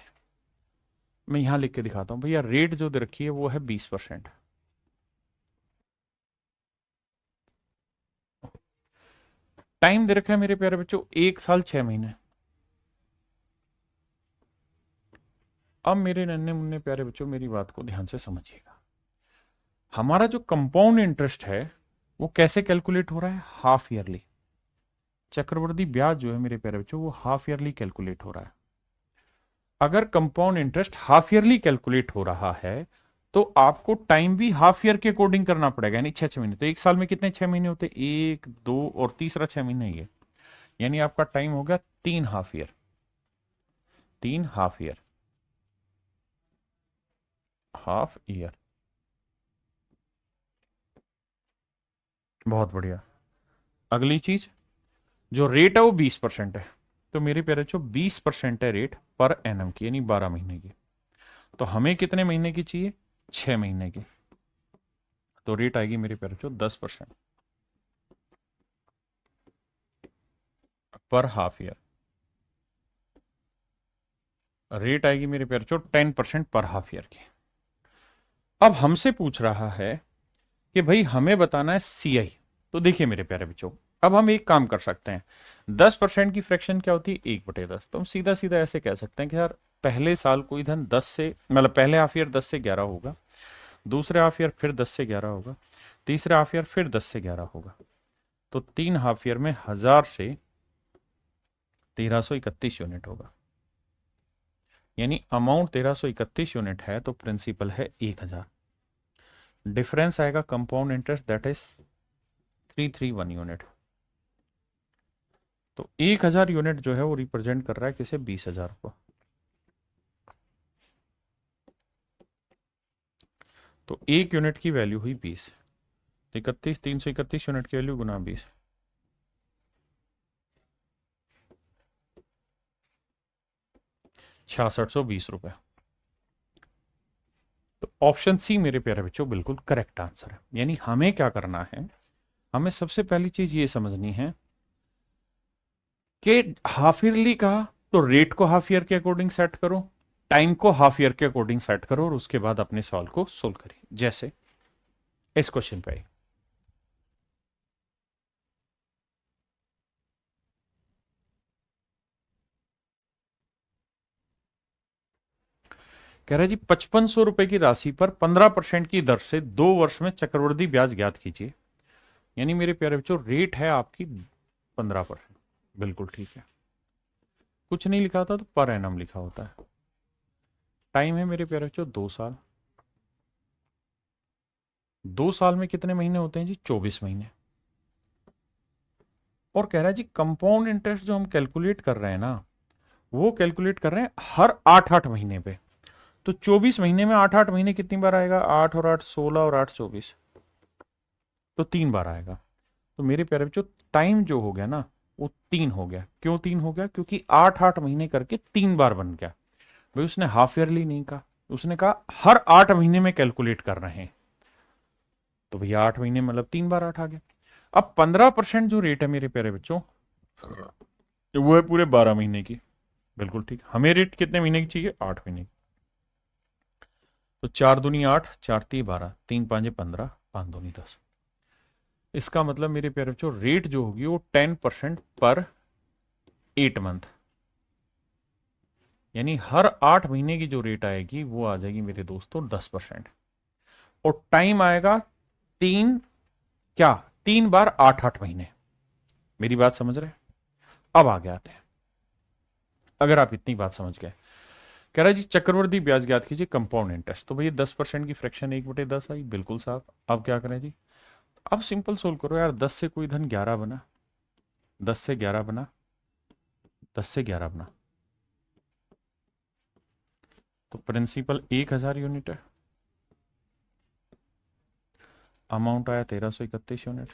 मैं यहां लिख के दिखाता हूं भैया। रेट जो दे रखी है वो है 20%। टाइम दे रखा है मेरे प्यारे बच्चों 1 साल 6 महीने। अब मेरे नन्हे मुन्ने प्यारे बच्चों मेरी बात को ध्यान से समझिएगा। हमारा जो कंपाउंड इंटरेस्ट है वो कैसे कैलकुलेट हो रहा है? Half yearly. चक्रवृद्धि ब्याज जो है मेरे प्यारे बच्चों वो हाफ ईयरली कैलकुलेट हो रहा है। अगर compound interest half yearly calculate हो रहा है तो आपको टाइम भी हाफ ईयर के अकॉर्डिंग करना पड़ेगा, यानी 6 6 महीने। तो 1 साल में कितने 6 महीने होते? 1 2 और तीसरा 6 महीने ही है, यानी आपका टाइम हो गया 3 half year. 3 half year, half year. बहुत बढ़िया। अगली चीज, जो रेट है वो 20% है। तो मेरे प्यारे बच्चों 20% है रेट पर एनम की, यानी 12 महीने की। तो हमें कितने महीने की चाहिए? 6 महीने की। तो रेट आएगी मेरे प्यारे बच्चों 10% पर हाफ ईयर। रेट आएगी मेरे प्यारे बच्चों 10% पर हाफ ईयर की। अब हमसे पूछ रहा है कि भाई हमें बताना है सीआई। तो देखिए मेरे प्यारे बच्चों, अब हम एक काम कर सकते हैं। 10% की फ्रैक्शन क्या होती है? 1/10। तो हम सीधा सीधा ऐसे कह सकते हैं कि यार पहले साल कोई धन 10 से, मतलब पहले हाफ ईयर 10 से 11 होगा, दूसरे हाफ ईयर फिर 10 से 11 होगा, तीसरे हाफ ईयर फिर 10 से 11 होगा। तो 3 हाफ ईयर में 1000 से 1331 यूनिट होगा, यानी अमाउंट 1331 यूनिट है तो प्रिंसिपल है 1000। डिफरेंस आएगा compound interest, that is 331 unit. तो 1000 यूनिट जो है वो रिप्रेजेंट कर रहा है किसे? 20,000 को। तो 1 यूनिट की वैल्यू हुई 20, 31, 331 यूनिट की वैल्यू गुना 20, 6620 रुपए। तो ऑप्शन सी मेरे प्यारे बच्चों बिल्कुल करेक्ट आंसर है। यानी हमें क्या करना है? हमें सबसे पहली चीज ये समझनी है कि हाफ ईयरली कहा तो रेट को हाफ ईयर के अकॉर्डिंग सेट करो, टाइम को हाफ ईयर के अकॉर्डिंग सेट करो और उसके बाद अपने सवाल को सोल्व करिए। जैसे इस क्वेश्चन पे कह रहा है जी 5500 रुपए की राशि पर 15% की दर से 2 वर्ष में चक्रवृद्धि ब्याज ज्ञात कीजिए। यानी मेरे प्यारे बच्चों रेट है आपकी 15%। बिल्कुल ठीक है, कुछ नहीं लिखा होता तो पर एनम लिखा होता है। टाइम है मेरे प्यारे बच्चों 2 साल। 2 साल में कितने महीने होते हैं जी? 24 महीने। और कह रहा है जी कंपाउंड इंटरेस्ट जो हम कैलकुलेट कर रहे हैं ना, वो कैलकुलेट कर रहे हैं हर 8-8 महीने पे। तो 24 महीने में 8-8 महीने कितनी बार आएगा? 8 और 8 16 और 8 24, तो 3 बार आएगा। तो मेरे प्यारे बच्चों टाइम जो हो गया ना वो 3 हो गया। क्यों 3 हो गया? क्योंकि 8-8 महीने करके 3 बार बन गया। भाई उसने हाफ ईयरली नहीं कहा, उसने कहा हर 8 महीने में कैलकुलेट कर रहे हैं। तो भैया 8 महीने मतलब 3 बार 8 आ गया। अब 15% जो रेट है मेरे प्यारे बच्चों वो है पूरे 12 महीने की। बिल्कुल ठीक, हमें रेट कितने महीने की चाहिए? 8 महीने की। तो 4 दूनी 8, 4 × 3 = 12, 3 × 5 = 15, 5 दूनी 10। इसका मतलब मेरे प्यारे बच्चों रेट जो होगी वो 10% पर 8 मंथ, यानी हर 8 महीने की जो रेट आएगी वो आ जाएगी मेरे दोस्तों 10%। और टाइम आएगा 3, क्या 3 बार 8-8 महीने। मेरी बात समझ रहे? अब आगे आते हैं। अगर आप इतनी बात समझ गए, कह रहा है जी चक्रवृद्धि ब्याज ज्ञात कीजिए कंपाउंड इंटरेस्ट। तो भैया 10% की फ्रैक्शन 1/10 आई। बिल्कुल साहब। अब क्या करें जी? अब सिंपल सोल्व करो यार। 10 से कोई धन 11 बना, 10 से 11 बना, 10 से 11 बना, तो प्रिंसिपल 1000 यूनिट है। अमाउंट आया 1331 यूनिट।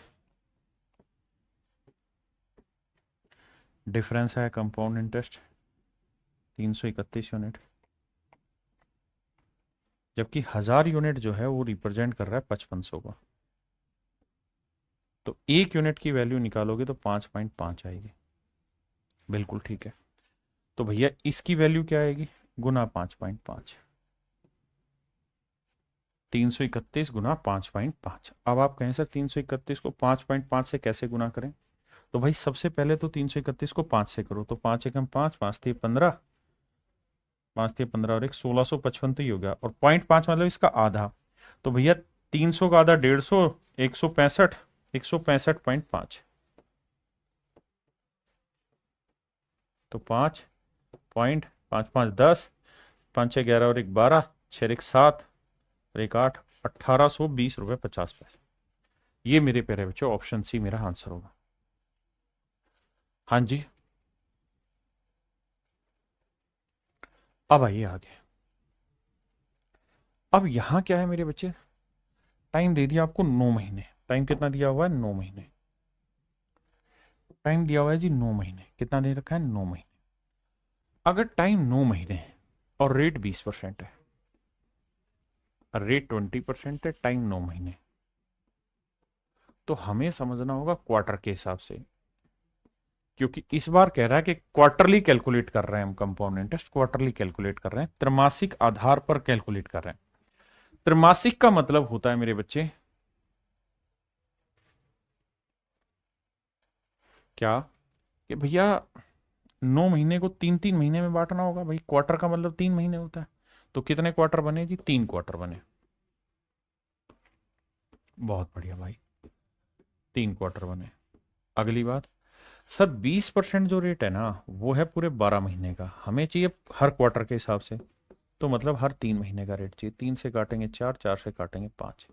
डिफरेंस आया कंपाउंड इंटरेस्ट 331 यूनिट। जबकि 1000 यूनिट जो है वो रिप्रेजेंट कर रहा है 5500 को। तो 1 यूनिट की वैल्यू निकालोगे तो 5.5 आएगी। बिल्कुल ठीक है। तो भैया इसकी वैल्यू क्या आएगी? गुना 5.5, 331 गुना 5.5। अब आप कहें सर 331 को 5.5 से कैसे गुना करें? तो भाई सबसे पहले तो 331 को 5 से करो, तो 5 × 5 = 5, 5×3 = 15, 5×3 = 15 और एक 1655 तो ही हो गया। और 0.5 मतलब इसका आधा। तो भैया 300 का आधा 150, 165, 165.5। तो 5.55 10, 5×6 = 11 और एक 12, 6×1 7 और एक 8, 1820 रुपये 50 पैसे। ये मेरे प्यारे बच्चों ऑप्शन सी मेरा आंसर होगा। हाँ जी। अब आइए आगे। अब यहां क्या है मेरे बच्चे? टाइम दे दिया आपको 9 महीने। टाइम कितना दिया हुआ है? 9 महीने। टाइम दिया हुआ है जी 9 महीने। कितना दे रखा है? 9 महीने। अगर टाइम 9 महीने है और रेट 20% है, रेट 20% है, टाइम 9 महीने, तो हमें समझना होगा क्वार्टर के हिसाब से। क्योंकि इस बार कह रहा है कि क्वार्टरली कैलकुलेट कर रहे हैं हम कंपाउंड इंटरेस्ट, क्वार्टरली कैलकुलेट कर रहे हैं, त्रैमासिक आधार पर कैलकुलेट कर रहे हैं। त्रैमासिक का मतलब होता है मेरे बच्चे क्या? कि भैया 9 महीने को 3-3 महीने में बांटना होगा। भाई क्वार्टर का मतलब 3 महीने होता है। तो कितने क्वार्टर बने जी? 3 क्वार्टर बने। बहुत बढ़िया भाई, 3 क्वार्टर बने। अगली बात, सर 20% जो रेट है ना वो है पूरे 12 महीने का, हमें चाहिए हर क्वार्टर के हिसाब से। तो मतलब हर 3 महीने का रेट चाहिए। 3 से काटेंगे 4, 4 से काटेंगे 5।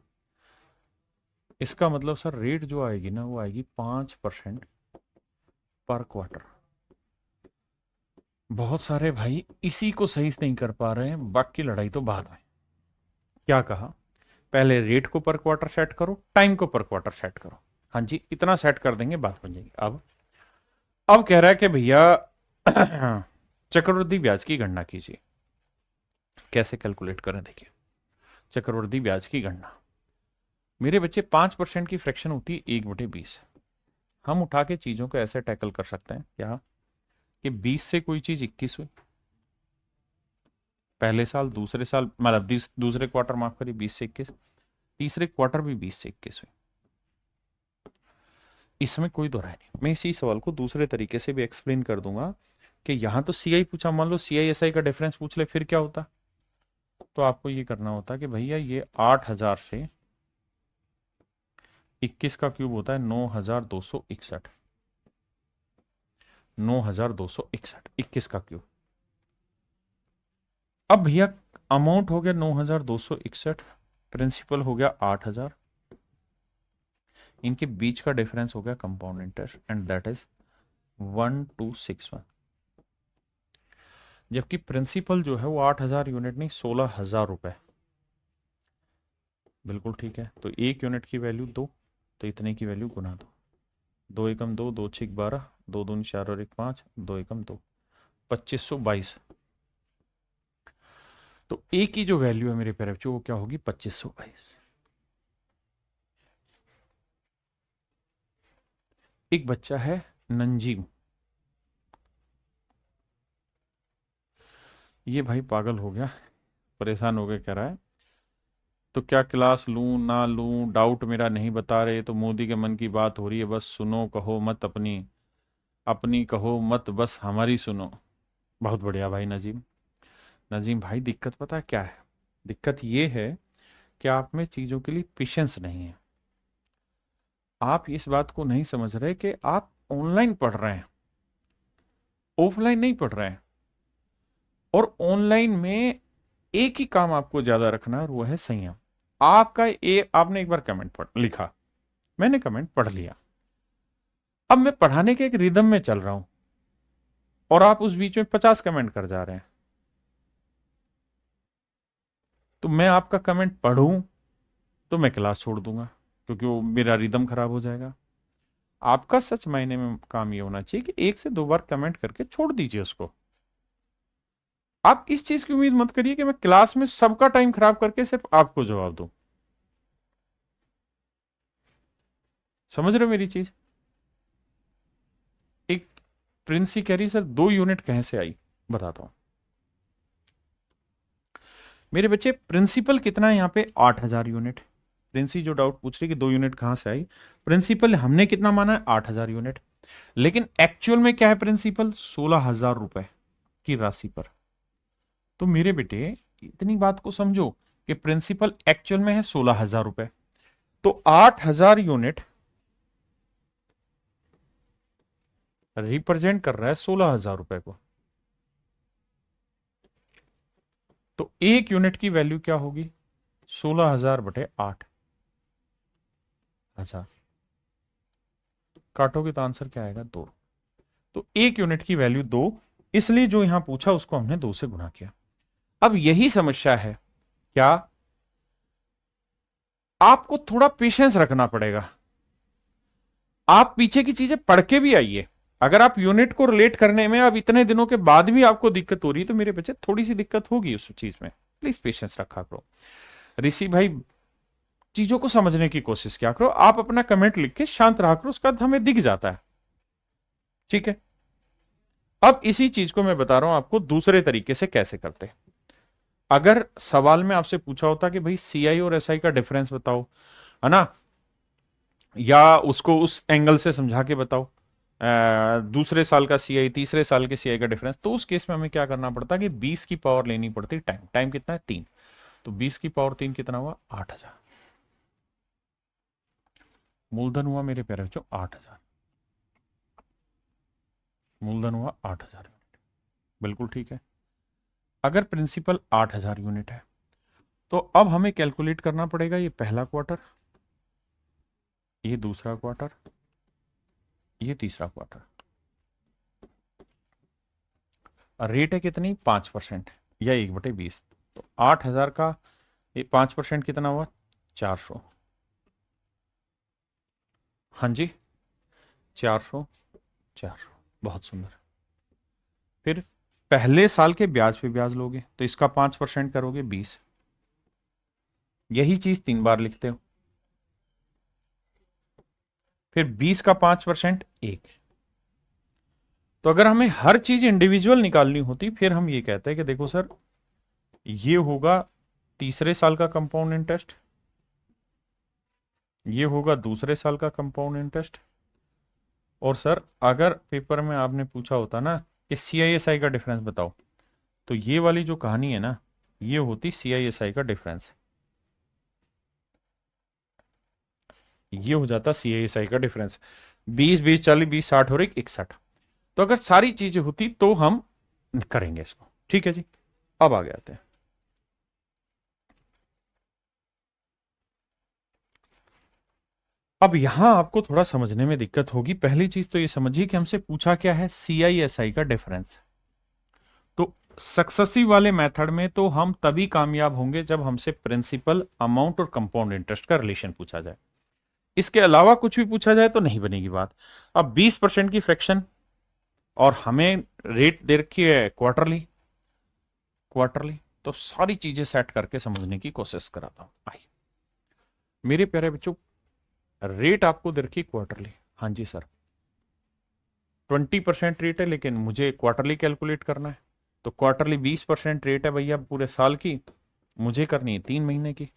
इसका मतलब सर रेट जो आएगी ना वो आएगी 5% पर क्वार्टर। बहुत सारे भाई इसी को सही से नहीं कर पा रहे हैं, बाकी लड़ाई तो बाद में। क्या कहा? पहले रेट को पर क्वार्टर सेट करो, टाइम को पर क्वार्टर सेट करो। हाँ जी, इतना सेट कर देंगे, बात बन जाएगी। अब कह रहा है कि भैया चक्रवृद्धि ब्याज की गणना कीजिए। कैसे कैलकुलेट करें? देखिए चक्रवृद्धि ब्याज की गणना मेरे बच्चे 5% की फ्रैक्शन होती है 1/20। हम उठा के चीजों को ऐसे टैकल कर सकते हैं क्या कि 20 से कोई चीज 21 हुई, पहले साल, दूसरे साल, मतलब दूसरे क्वार्टर माफ करिए 20 से 21, तीसरे क्वार्टर भी 20 से 21 हुई। इसमें कोई दो राय नहीं। मैं इसी सवाल को दूसरे तरीके से भी एक्सप्लेन कर दूंगा कि यहां तो सीआई पूछा, मान लो सीआई एसआई का डिफरेंस पूछ ले, फिर क्या होता? तो आपको ये करना होता कि भैया ये 8,000 से 21 का क्यूब होता है 9,261, 9,261, 21 का क्यूब। अब भैया अमाउंट हो गया 9,261, प्रिंसिपल हो गया 8,000, इनके बीच का डिफरेंस हो गया compound interest, and that is 1261। जबकि प्रिंसिपल जो है वो 8,000 यूनिट नहीं, 16,000 रुपए। बिल्कुल ठीक है। तो एक यूनिट की वैल्यू 2, तो इतने की वैल्यू गुना 2, 2 एकम 2, 2 छिक 12, 2 दूनी 4 और 1 5, 2 एकम 2, 2522। तो ए की जो वैल्यू है मेरे प्यारे बच्चों वो क्या होगी? 2522। एक बच्चा है नंजीम, ये भाई पागल हो गया, परेशान हो गया, कह रहा है तो क्या क्लास लूं ना लूं, डाउट मेरा नहीं बता रहे, तो मोदी के मन की बात हो रही है, बस सुनो कहो मत अपनी, अपनी कहो मत बस हमारी सुनो। बहुत बढ़िया भाई नजीम। नजीम भाई दिक्कत पता है क्या है? दिक्कत ये है कि आप में चीजों के लिए पेशेंस नहीं है। आप इस बात को नहीं समझ रहे कि आप ऑनलाइन पढ़ रहे हैं, ऑफलाइन नहीं पढ़ रहे हैं। और ऑनलाइन में एक ही काम आपको ज्यादा रखना है और वो है संयम। आपका आपने एक बार कमेंट पढ़ लिखा, मैंने कमेंट पढ़ लिया, अब मैं पढ़ाने के एक रिदम में चल रहा हूं और आप उस बीच में 50 कमेंट कर जा रहे हैं, तो मैं आपका कमेंट पढ़ूं तो मैं क्लास छोड़ दूंगा, क्योंकि वो मेरा रिदम खराब हो जाएगा। आपका सच मायने में काम ये होना चाहिए कि एक से दो बार कमेंट करके छोड़ दीजिए उसको। आप इस चीज की उम्मीद मत करिए कि मैं क्लास में सबका टाइम खराब करके सिर्फ आपको जवाब दूं। समझ रहे हो मेरी चीज? एक प्रिंसी कह रही सर 2 यूनिट कहां से आई, बताता हूं। मेरे बच्चे प्रिंसिपल कितना है यहाँ पे? 8,000 यूनिट। प्रिंसी जो डाउट पूछ रही कि 2 यूनिट कहां से आई, प्रिंसिपल हमने कितना माना है? 8,000 यूनिट। लेकिन एक्चुअल में क्या है प्रिंसिपल? 16,000 रुपए की राशि पर। तो मेरे बेटे इतनी बात को समझो कि प्रिंसिपल एक्चुअल में है 16,000 रुपए, तो 8,000 यूनिट रिप्रेजेंट कर रहा है 16,000 रुपए को। तो एक यूनिट की वैल्यू क्या होगी? 16,000 बटे 8,000। काटोगे तो आंसर क्या आएगा? 2। तो एक यूनिट की वैल्यू 2, इसलिए जो यहां पूछा उसको हमने 2 से गुना किया। अब यही समस्या है क्या? आपको थोड़ा पेशेंस रखना पड़ेगा। आप पीछे की चीजें पढ़ के भी आइए। अगर आप यूनिट को रिलेट करने में अब इतने दिनों के बाद भी आपको दिक्कत हो रही है, तो मेरे बच्चे थोड़ी सी दिक्कत होगी उस चीज में, प्लीज पेशेंस रखा करो। ऋषि भाई चीजों को समझने की कोशिश किया करो। आप अपना कमेंट लिख के शांत रहा करो, उसका हमें दिख जाता है। ठीक है, अब इसी चीज को मैं बता रहा हूं आपको दूसरे तरीके से कैसे करते। अगर सवाल में आपसे पूछा होता कि भाई सीआई और एसआई का डिफरेंस बताओ, है ना, या उसको उस एंगल से समझा के बताओ, दूसरे साल का सीआई तीसरे साल के सीआई का डिफरेंस, तो उस केस में हमें क्या करना पड़ता कि 20 की पावर लेनी पड़ती टाइम। टाइम कितना है? 3। तो 20 की पावर 3 कितना हुआ? 8,000। मूलधन हुआ मेरे प्यारे बच्चों 8,000। मूलधन हुआ 8,000 यूनिट। बिल्कुल ठीक है। अगर प्रिंसिपल 8,000 यूनिट है तो अब हमें कैलकुलेट करना पड़ेगा ये पहला क्वार्टर, ये दूसरा क्वार्टर, ये तीसरा क्वार्टर। रेट है कितनी? 5% या 1/20। तो 8,000 का ये 5% कितना हुआ? 400। हाँ जी, 400, 400। बहुत सुंदर। फिर पहले साल के ब्याज पे ब्याज लोगे तो इसका 5% करोगे 20। यही चीज 3 बार लिखते हो। फिर 20 का 5% 1। तो अगर हमें हर चीज इंडिविजुअल निकालनी होती फिर हम ये कहते हैं कि देखो सर ये होगा तीसरे साल का कंपाउंड इंटरेस्ट, ये होगा दूसरे साल का कंपाउंड इंटरेस्ट। और सर अगर पेपर में आपने पूछा होता ना कि सीआईएसआई का डिफरेंस बताओ, तो ये वाली जो कहानी है ना, ये होती सीआईएसआई का डिफरेंस, ये हो जाता सीआईएसआई का डिफरेंस। 20 20 40 20 60 और 61। तो अगर सारी चीजें होती तो हम करेंगे इसको। ठीक है जी, अब आगे आते हैं। अब यहां आपको थोड़ा समझने में दिक्कत होगी। पहली चीज तो ये समझिए कि हमसे पूछा क्या है, सीआईएसआई का डिफरेंस। तो सक्सेसिव वाले मेथड में तो हम तभी कामयाब होंगे जब हमसे प्रिंसिपल, अमाउंट और कंपाउंड इंटरेस्ट का रिलेशन पूछा जाए। इसके अलावा कुछ भी पूछा जाए तो नहीं बनेगी बात। अब 20% की फ्रैक्शन और हमें रेट दे रखी है क्वार्टरली, क्वार्टरली तो सारी चीजें सेट करके समझने की कोशिश कराता हूं। आइए मेरे प्यारे बच्चों, रेट आपको दे रखी क्वार्टरली। हाँ जी सर, 20% रेट है लेकिन मुझे क्वार्टरली कैलकुलेट करना है। तो क्वार्टरली 20% रेट है भैया पूरे साल की, मुझे करनी है 3 महीने की।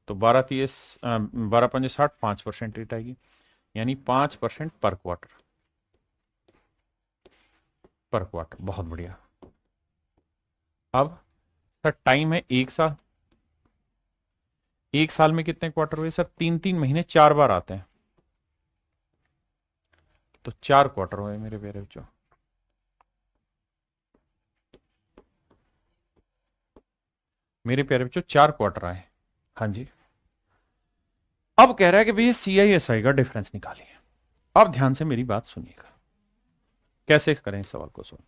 तो 12 पंजे 60, 5% रेट आएगी, यानी 5% पर क्वार्टर, पर क्वार्टर। बहुत बढ़िया। अब सर टाइम है 1 साल, 1 साल में कितने क्वार्टर हुए सर? 3 3 महीने 4 बार आते हैं, तो 4 क्वार्टर हुए मेरे प्यारे बच्चों। मेरे प्यारे बच्चों 4 क्वार्टर आए। हाँ जी। अब कह रहा है कि भैया सीआईएसआई का डिफरेंस निकालिए। अब ध्यान से मेरी बात सुनिएगा, कैसे करें इस सवाल को। सुन,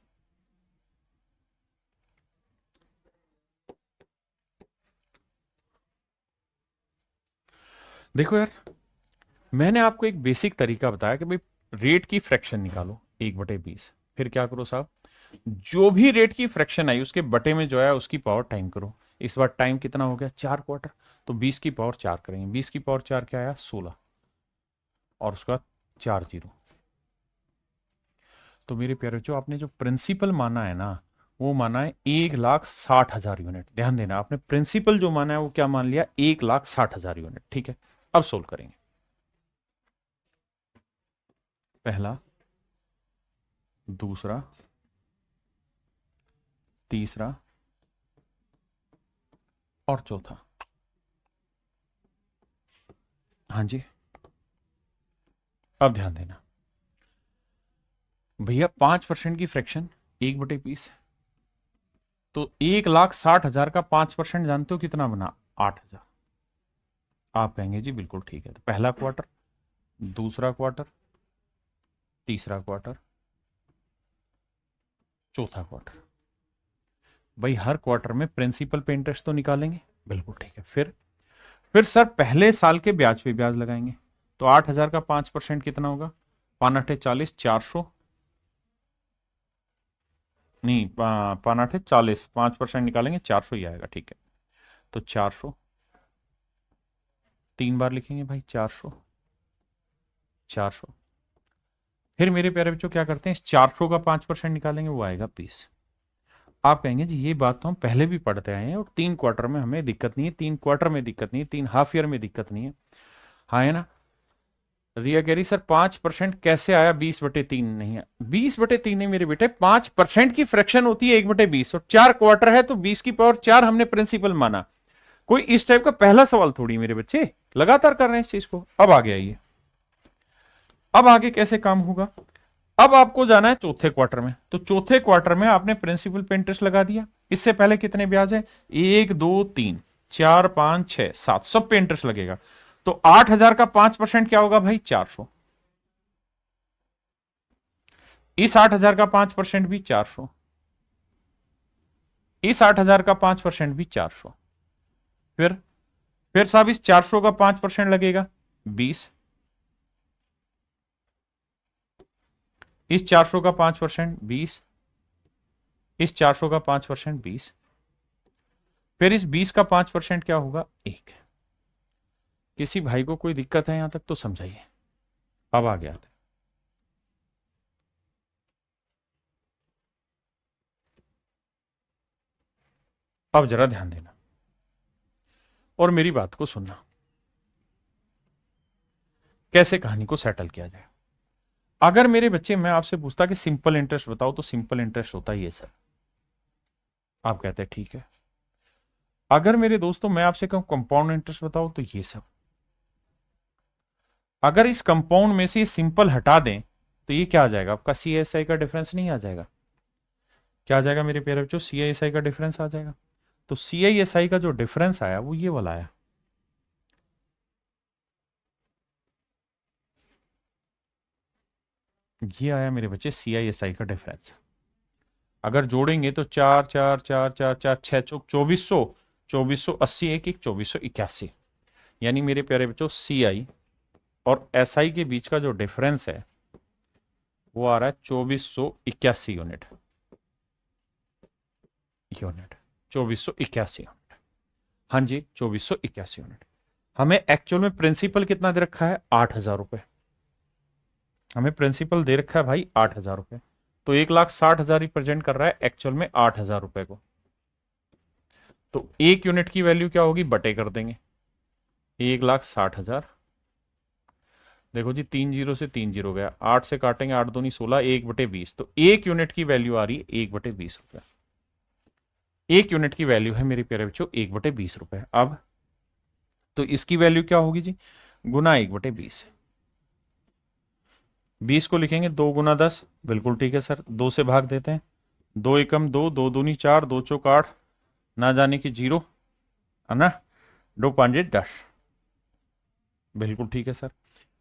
देखो यार, मैंने आपको एक बेसिक तरीका बताया कि भाई रेट की फ्रैक्शन निकालो 1/20। फिर क्या करो साहब, जो भी रेट की फ्रैक्शन आई उसके बटे में जो है उसकी पावर टाइम करो। इस बार टाइम कितना हो गया? 4 क्वार्टर। तो 20 की पावर 4 करेंगे, 20 की पावर 4 क्या आया? 16। और उसका 4 जीरो। तो मेरे प्यारे बच्चों, आपने जो प्रिंसिपल माना है ना, वो माना है 1,60,000 यूनिट। ध्यान देना, आपने प्रिंसिपल जो माना है वो क्या मान लिया? 1,60,000 यूनिट। ठीक है, अब सोल्व करेंगे। पहला, दूसरा, तीसरा और चौथा। हाँ जी, अब ध्यान देना भैया, 5% की फ्रैक्शन 1/20। तो 1,60,000 का 5% जानते हो कितना बना? 8,000। आप कहेंगे जी बिल्कुल ठीक है। तो पहला क्वार्टर, दूसरा क्वार्टर, तीसरा क्वार्टर, चौथा क्वार्टर। भाई हर क्वार्टर में प्रिंसिपल पे इंटरेस्ट तो निकालेंगे, बिल्कुल ठीक है। फिर सर पहले साल के ब्याज पे ब्याज लगाएंगे। तो 8,000 का 5% कितना होगा? 5 8 40, 400। नहीं, 5 8 40, 5% निकालेंगे 400 ही आएगा। ठीक है, तो 400 3 बार लिखेंगे भाई, 400, 400। फिर मेरे प्यारे बच्चों क्या करते हैं, इस 400 का 5% निकालेंगे, वो आएगा 20। आप कहेंगे जी ये बात तो हम पहले भी पढ़ते आए हैं और 3 क्वार्टर में हमें दिक्कत नहीं है, 3 क्वार्टर में दिक्कत नहीं है, 3 हाफ ईयर में दिक्कत नहीं है। हाँ है ना? रिया कह रही सर 5% कैसे आया? 20/3 नहीं है, 20/3 नहीं मेरे बेटे, 5% की फ्रैक्शन होती है 1/20, और 4 क्वार्टर है तो 20 की पावर 4 हमने प्रिंसिपल माना। कोई इस टाइप का पहला सवाल थोड़ी मेरे बच्चे, लगातार कर रहे हैं इस चीज को। अब आगे आइए, अब आगे कैसे काम होगा। अब आपको जाना है चौथे क्वार्टर में। तो चौथे क्वार्टर में आपने प्रिंसिपल पे इंटरेस्ट लगा दिया। इससे पहले कितने ब्याज है? 1 2 3 4 5 6 7, सब पे इंटरेस्ट लगेगा। तो 8,000 का 5% क्या होगा भाई? 400। इस 8,000 का 5% भी 400, इस 8,000 का 5% भी 400। फिर फिर साहब इस 400 का 5% लगेगा 20, इस 400 का 5% 20, इस 400 का 5% 20, फिर इस 20 का 5% क्या होगा? 1। किसी भाई को कोई दिक्कत है यहां तक तो समझाइए। अब आ गया। अब जरा ध्यान देना और मेरी बात को सुनना, कैसे कहानी को सेटल किया जाए। अगर मेरे बच्चे, मैं आपसे पूछता कि सिंपल इंटरेस्ट बताओ, तो सिंपल इंटरेस्ट होता है ये सर, आप कहते हैं ठीक है। अगर मेरे दोस्तों मैं आपसे कहूं कंपाउंड इंटरेस्ट बताओ, तो ये सब। अगर इस कंपाउंड में से ये सिंपल हटा दें तो ये क्या आ जाएगा आपका, सीआईएसआई का डिफरेंस नहीं आ जाएगा? क्या आ जाएगा मेरे प्यारे बच्चों, सीआईएसआई का डिफरेंस आ जाएगा। तो सीआईएसआई का जो डिफरेंस आया वो ये वाला आया, ये आया मेरे बच्चे सीआईएसआई का डिफरेंस। अगर जोड़ेंगे तो 4 4 4 4 4 6 चौक 2400, 2480 एक 2481, यानी मेरे प्यारे बच्चों सी आई और एस आई के बीच का जो डिफरेंस है वो आ रहा है 2481 यूनिट, 2481 यूनिट। हाँ जी 2481 यूनिट। हमें एक्चुअल में प्रिंसिपल कितना दे रखा है, 8000 रुपए। हमें प्रिंसिपल दे रखा है भाई 8000 रुपए, तो 1,60,000 रिप्रेजेंट कर रहा है एक्चुअल में 8000 रुपए को। तो एक यूनिट की वैल्यू क्या होगी, बटे कर देंगे 1,60,000। देखो जी 3 जीरो से 3 जीरो गया, 8 से काटेंगे 8 दूनी 16, 1/20, तो एक यूनिट की वैल्यू आ रही है 1/20 रुपए। एक यूनिट की वैल्यू है मेरे प्यारे बच्चों 1/20 रुपए। अब तो इसकी वैल्यू क्या होगी जी, गुना 1/20। 20 को लिखेंगे 2 गुना 10, बिल्कुल ठीक है सर, 2 से भाग देते हैं, 2 एकम 2, 2 दूनी 4, 2 चौक 8, ना जाने की 0, है ना, 2 5 10, बिल्कुल ठीक है सर।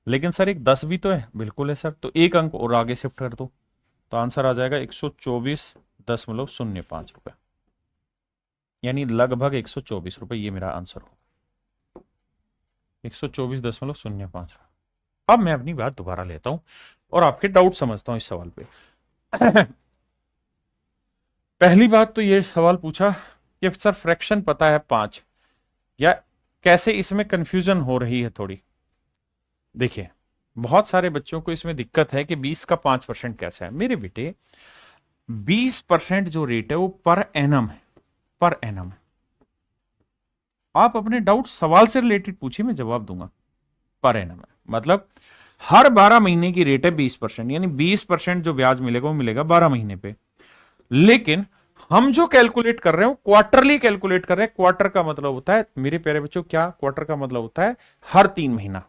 लेकिन सर एक 10 भी तो है, बिल्कुल है सर, तो एक अंक और आगे शिफ्ट कर दो, तो आंसर आ जाएगा 124.05 रुपए, यानी लगभग 124 रुपए, ये मेरा आंसर होगा 124.05। अब मैं अपनी बात दोबारा लेता हूं और आपके डाउट समझता हूं इस सवाल पे। पहली बात तो ये सवाल पूछा कि सर फ्रैक्शन पता है 5, या कैसे इसमें कंफ्यूजन हो रही है थोड़ी। देखिए बहुत सारे बच्चों को इसमें दिक्कत है कि 20 का 5% कैसे है। मेरे बेटे 20% जो रेट है वो पर एनम है, पर एनम है। आप अपने डाउट सवाल से रिलेटेड पूछिए, मैं जवाब दूंगा। पर एनम है मतलब हर 12 महीने की रेट है 20%, यानी 20% जो ब्याज मिलेगा वो मिलेगा 12 महीने पे। लेकिन हम जो कैलकुलेट कर रहे हैं वो क्वार्टरली कैलकुलेट कर रहे हैं। क्वार्टर का मतलब होता है मेरे प्यारे बच्चों, क्या क्वार्टर का मतलब होता है, हर 3 महीना।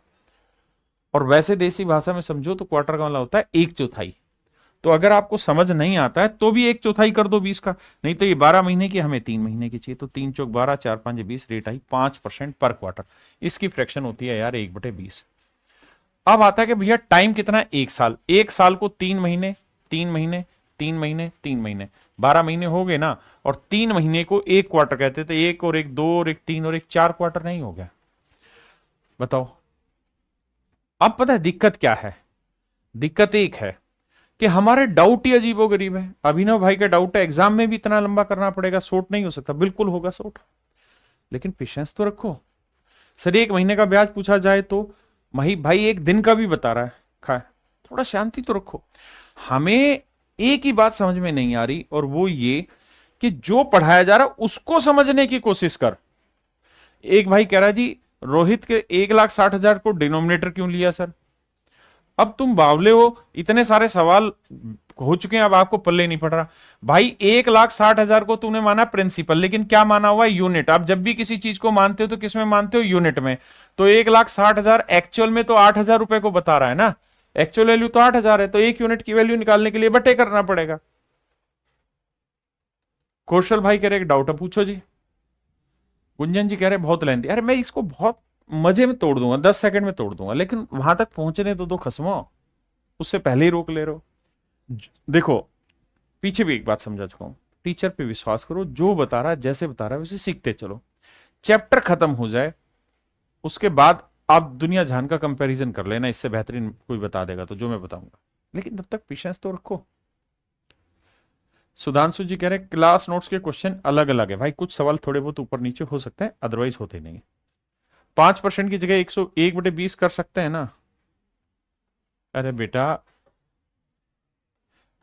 और वैसे देसी भाषा में समझो तो क्वार्टर का मतलब होता है 1/4। तो अगर आपको समझ नहीं आता है तो भी 1/4 कर दो 20 का, नहीं तो ये 12 महीने की, हमें 3 महीने की चाहिए, तो 3 चौक 12, 4 5 20, रेट आई 5% पर क्वार्टर। इसकी फ्रैक्शन होती है यार 1/20। अब आता है कि भैया टाइम कितना है, 1 साल। 1 साल को 3 महीने, 3 महीने, 3 महीने, 3 महीने, 12 महीने हो गए ना। और 3 महीने को एक क्वार्टर कहते थे, एक और एक 2 और एक 3 और एक 4 क्वार्टर नहीं हो गया, बताओ। अब पता है दिक्कत क्या है, दिक्कत एक है कि हमारे डाउट ही अजीबोगरीब है। अभिनव भाई का डाउट है एग्जाम में भी इतना लंबा करना पड़ेगा, शॉर्ट नहीं हो सकता, बिल्कुल होगा शॉर्ट, लेकिन पेशेंस तो रखो। सर 1 महीने का ब्याज पूछा जाए तो मही भाई 1 दिन का भी बता रहा है, खाए थोड़ा शांति तो रखो। हमें एक ही बात समझ में नहीं आ रही, और वो ये कि जो पढ़ाया जा रहा है उसको समझने की कोशिश कर। एक भाई कह रहा है जी रोहित के 1,60,000 को डिनोमिनेटर क्यों लिया सर। अब तुम बावले हो, इतने सारे सवाल हो चुके हैं, अब आपको पल्ले नहीं पड़ रहा। भाई 1,60,000 को तुमने माना प्रिंसिपल, लेकिन क्या माना हुआ है, यूनिट। आप जब भी किसी चीज को मानते हो तो किस में मानते हो, यूनिट में। तो 1,60,000 एक्चुअल में तो 8,000 रुपए को बता रहा है ना, एक्चुअल वैल्यू तो 8,000 है, तो एक यूनिट की वैल्यू निकालने के लिए बटे करना पड़ेगा। कौशल भाई कह रहे एक डाउट है, पूछो जी। गुंजन जी कह रहे बहुत लेंथी, अरे मैं इसको बहुत मजे में तोड़ दूंगा, 10 सेकंड में तोड़ दूंगा, लेकिन वहां तक पहुंचने तो दो खसमो, उससे पहले ही रोक ले रहे हो। देखो पीछे भी एक बात समझा चुका हूं, टीचर पे विश्वास करो, जो बता रहा है जैसे बता रहा है वैसे सीखते चलो। चैप्टर खत्म हो जाए उसके बाद आप दुनिया जहान का कंपैरिजन कर लेना, इससे बेहतरीन कोई बता देगा तो जो मैं बताऊंगा, लेकिन तब तक पेशेंस तो रखो। सुधांशु जी कह रहे हैं क्लास नोट्स के क्वेश्चन अलग अलग है। भाई कुछ सवाल थोड़े बहुत ऊपर नीचे हो सकते हैं, अदरवाइज होते नहीं। 5% की जगह 101/20 कर सकते हैं ना। अरे बेटा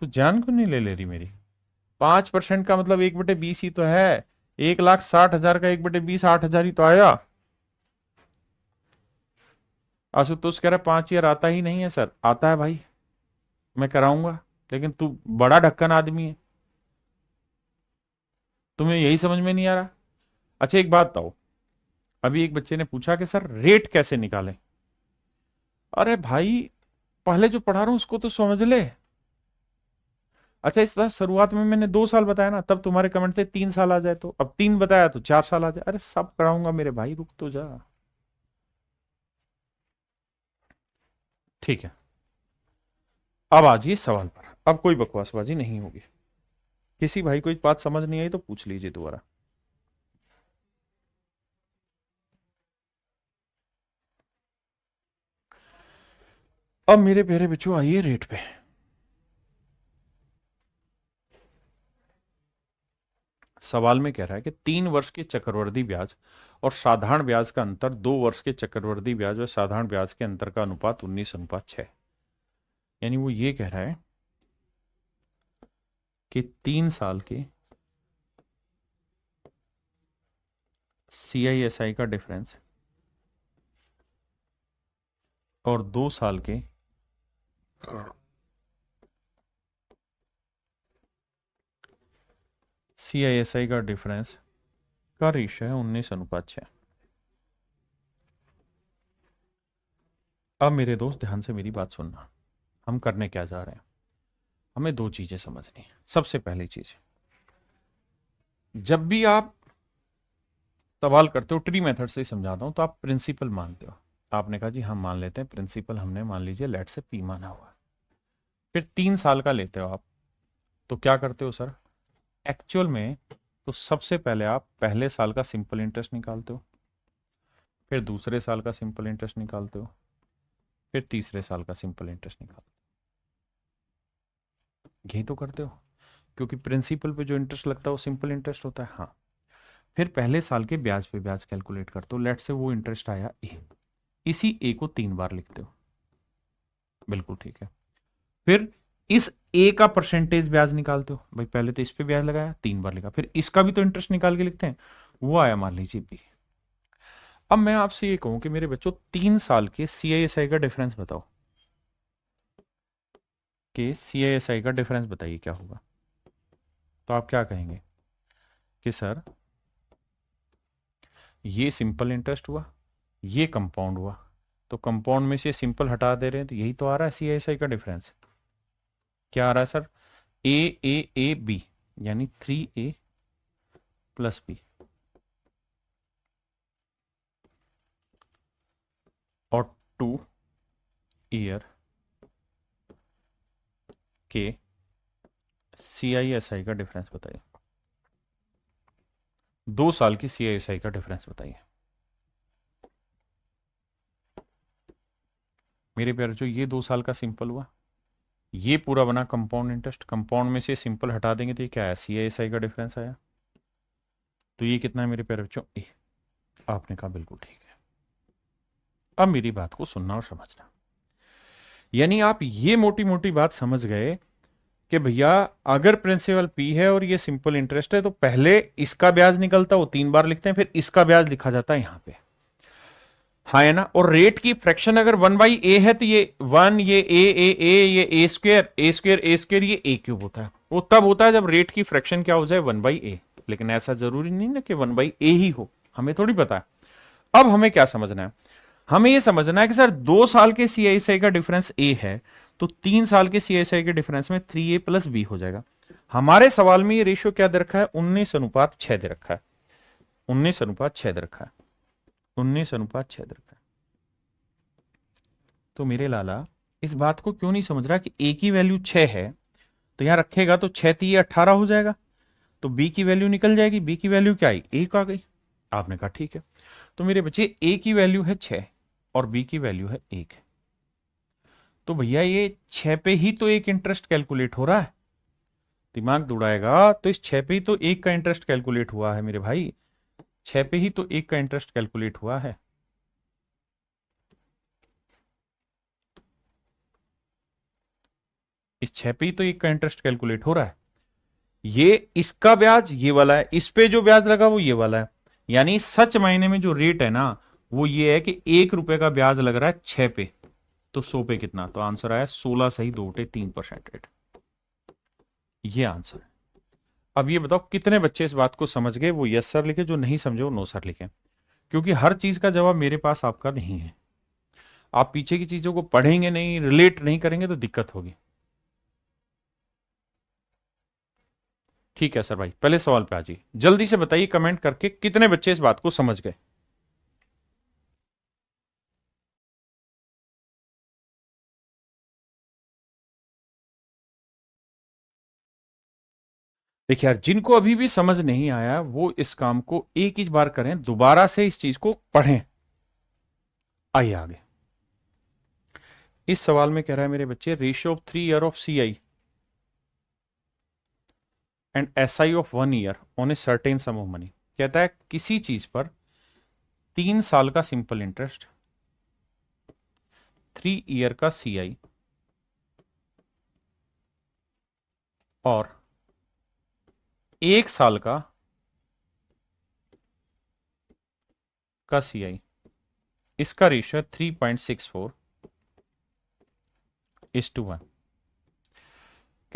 तो जान को नहीं ले ले रही मेरी, 5% का मतलब 1/20 ही तो है। 1,60,000 का 1/20 8,000 ही तो आया। आशुतोष कह रहा है 5 ईयर आता ही नहीं है सर। आता है भाई, मैं कराऊंगा, लेकिन तू बड़ा ढक्कन आदमी है, तुम्हें यही समझ में नहीं आ रहा। अच्छा एक बात बताओ, अभी एक बच्चे ने पूछा कि सर रेट कैसे निकालें। अरे भाई, पहले जो पढ़ा रहा हूं उसको तो समझ ले। अच्छा इस तरह शुरुआत में मैंने 2 साल बताया ना, तब तुम्हारे कमेंट थे 3 साल आ जाए, तो अब 3 बताया तो 4 साल आ जाए। अरे सब कराऊंगा मेरे भाई, रुक तो जा। ठीक है, अब आ जाइए सवाल पर, अब कोई बकवासबाजी नहीं होगी। किसी भाई को एक बात समझ नहीं आई तो पूछ लीजिए दोबारा। अब मेरे प्यारे बच्चों आइए रेट पे। सवाल में कह रहा है कि 3 वर्ष के चक्रवृद्धि ब्याज और साधारण ब्याज का अंतर 2 वर्ष के चक्रवृद्धि ब्याज और साधारण ब्याज के अंतर का अनुपात 19:6। यानी वो ये कह रहा है कि 3 साल के CISI का डिफरेंस और 2 साल के CISI का डिफरेंस का रेशियो है 19:6। अब मेरे दोस्त ध्यान से मेरी बात सुनना, हम करने क्या जा रहे हैं। हमें 2 चीजें समझनी है। सबसे पहली चीज, जब भी आप सवाल करते हो, ट्री मेथड से ही समझाता हूं, तो आप प्रिंसिपल मानते हो। आपने कहा जी हम मान लेते हैं प्रिंसिपल, हमने मान लीजिए लेट से पी माना हुआ है। फिर 3 साल का लेते हो आप, तो क्या करते हो सर एक्चुअल में, तो सबसे पहले आप पहले साल का सिंपल इंटरेस्ट निकालते हो, फिर दूसरे साल का सिंपल इंटरेस्ट निकालते हो, फिर तीसरे साल का सिंपल इंटरेस्ट निकालते हो। यही तो करते हो, क्योंकि प्रिंसिपल पे जो इंटरेस्ट लगता है वो सिंपल इंटरेस्ट होता है। हाँ, फिर पहले साल के ब्याज पे ब्याज कैलकुलेट करते हो। लेट से वो इंटरेस्ट आया ए, इसी ए को 3 बार लिखते हो। बिल्कुल ठीक है। फिर इस ए का परसेंटेज ब्याज निकालते हो। भाई पहले तो इस पे ब्याज लगाया, 3 बार लिखा, फिर इसका भी तो इंटरेस्ट निकाल के लिखते हैं। वो आया मान लीजिए बी। अब मैं आपसे ये कहूं कि मेरे बच्चों 3 साल के CISI का डिफरेंस बताओ, कि CISI का डिफरेंस बताइए क्या होगा। तो आप क्या कहेंगे कि सर ये सिंपल इंटरेस्ट हुआ, ये कंपाउंड हुआ, तो कंपाउंड में से सिंपल हटा दे रहे हैं, तो यही तो आ रहा है CISI का डिफरेंस। क्या आ रहा है सर, A B, यानी 3A प्लस बी, और 2 ईयर के CISI का डिफरेंस बताइए। 2 साल की CISI का डिफरेंस बताइए। मेरे प्यारे जो ये 2 साल का सिंपल हुआ, ये पूरा बना कंपाउंड इंटरेस्ट, कंपाउंड में से सिंपल हटा देंगे तो ये क्या है, CISI का डिफरेंस आया। तो ये कितना है मेरे प्यारे बच्चों, ए। आपने कहा बिल्कुल ठीक है। अब मेरी बात को सुनना और समझना, यानी आप ये मोटी मोटी बात समझ गए कि भैया अगर प्रिंसिपल पी है और ये सिंपल इंटरेस्ट है, तो पहले इसका ब्याज निकलता, वो 3 बार लिखते हैं, फिर इसका ब्याज लिखा जाता है यहां पे। हाँ है ना। और रेट की फ्रैक्शन अगर 1/a है, तो ये 1, ये ए, ये ए स्क्वेयर ये ए क्यूब होता है। वो तब होता है जब रेट की फ्रैक्शन क्या हो जाए, 1/a। लेकिन ऐसा जरूरी नहीं ना कि 1/a ही हो, हमें थोड़ी पता है। अब हमें क्या समझना है, हमें यह समझना है कि सर 2 साल के CISI का डिफरेंस ए है, तो 3 साल के CISI के डिफरेंस में 3A प्लस बी हो जाएगा। हमारे सवाल में ये रेशियो क्या दे रखा है, 19:6 दे रखा है। 19:6 दे रखा है। 19:6 दे रखा है। तो मेरे लाला इस बात को क्यों नहीं समझ रहा कि ए की वैल्यू 6 है, तो यहां रखेगा तो 6×3 = 18 हो जाएगा। तो बी की वैल्यू निकल जाएगी, बी की वैल्यू क्या आई, 1 आ गई। आपने कहा ठीक है। तो मेरे बच्चे ए की वैल्यू है 6 और बी की वैल्यू है 1, तो भैया ये 6 पे ही तो एक इंटरेस्ट कैलकुलेट हो रहा है। दिमाग दौड़ाएगा तो इस 6 पे ही तो एक का इंटरेस्ट कैलकुलेट हुआ है मेरे भाई। 6 पे ही तो एक का इंटरेस्ट कैलकुलेट हुआ है। इस 6 पे ही तो एक का इंटरेस्ट कैलकुलेट हो रहा है। ये इसका ब्याज ये वाला है, इस पे जो ब्याज लगा वो ये वाला है। यानी सच मायने में जो रेट है ना वो ये है कि 1 रुपए का ब्याज लग रहा है 6 पे, तो 100 पे कितना, तो आंसर आया 16 सही 2/3% रेट। ये आंसर है। अब ये बताओ कितने बच्चे इस बात को समझ गए, वो यस सर लिखे, जो नहीं समझे वो नो सर लिखे, क्योंकि हर चीज का जवाब मेरे पास आपका नहीं है। आप पीछे की चीजों को पढ़ेंगे नहीं, रिलेट नहीं करेंगे तो दिक्कत होगी। ठीक है सर भाई, पहले सवाल पे आ जाइए, जल्दी से बताइए कमेंट करके कितने बच्चे इस बात को समझ गए। देखिए यार, जिनको अभी भी समझ नहीं आया वो इस काम को एक ही बार करें, दोबारा से इस चीज को पढ़ें। आइए आगे। इस सवाल में कह रहा है मेरे बच्चे, ratio of 3 year of CI and SI of 1 year on a certain some of money. कहता है किसी चीज पर 3 साल का सिंपल इंटरेस्ट, 3 ईयर का CI और 1 साल का CI, इसका रेशियो 3.64:1।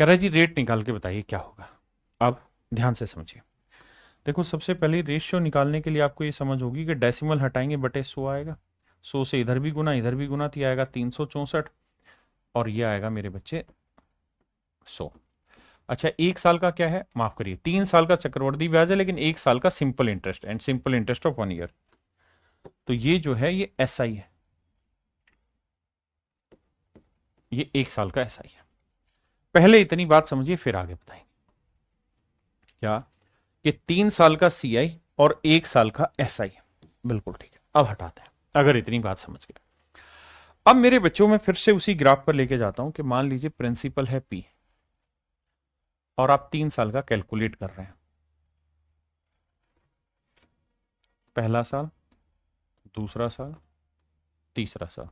कह रहा है जी रेट निकाल के बताइए क्या होगा। अब ध्यान से समझिए। देखो सबसे पहले रेशियो निकालने के लिए आपको ये समझ होगी कि डेसिमल हटाएंगे बटे 100 आएगा, 100 से इधर भी गुना तो ये आएगा 364, और ये आएगा मेरे बच्चे 100। अच्छा 1 साल का क्या है, माफ करिए 3 साल का चक्रवर्ती ब्याज है, लेकिन 1 साल का simple interest and simple interest of 1 year, तो ये जो है ये SI है, ये 1 साल का SI है। पहले इतनी बात समझिए फिर आगे बताएंगे। क्या कि 3 साल का CI और 1 साल का SI, बिल्कुल ठीक है। अब हटाते हैं अगर इतनी बात समझ गए। अब मेरे बच्चों में फिर से उसी ग्राफ पर लेके जाता हूं कि मान लीजिए प्रिंसिपल है P और आप 3 साल का कैलकुलेट कर रहे हैं, पहला साल, दूसरा साल, तीसरा साल।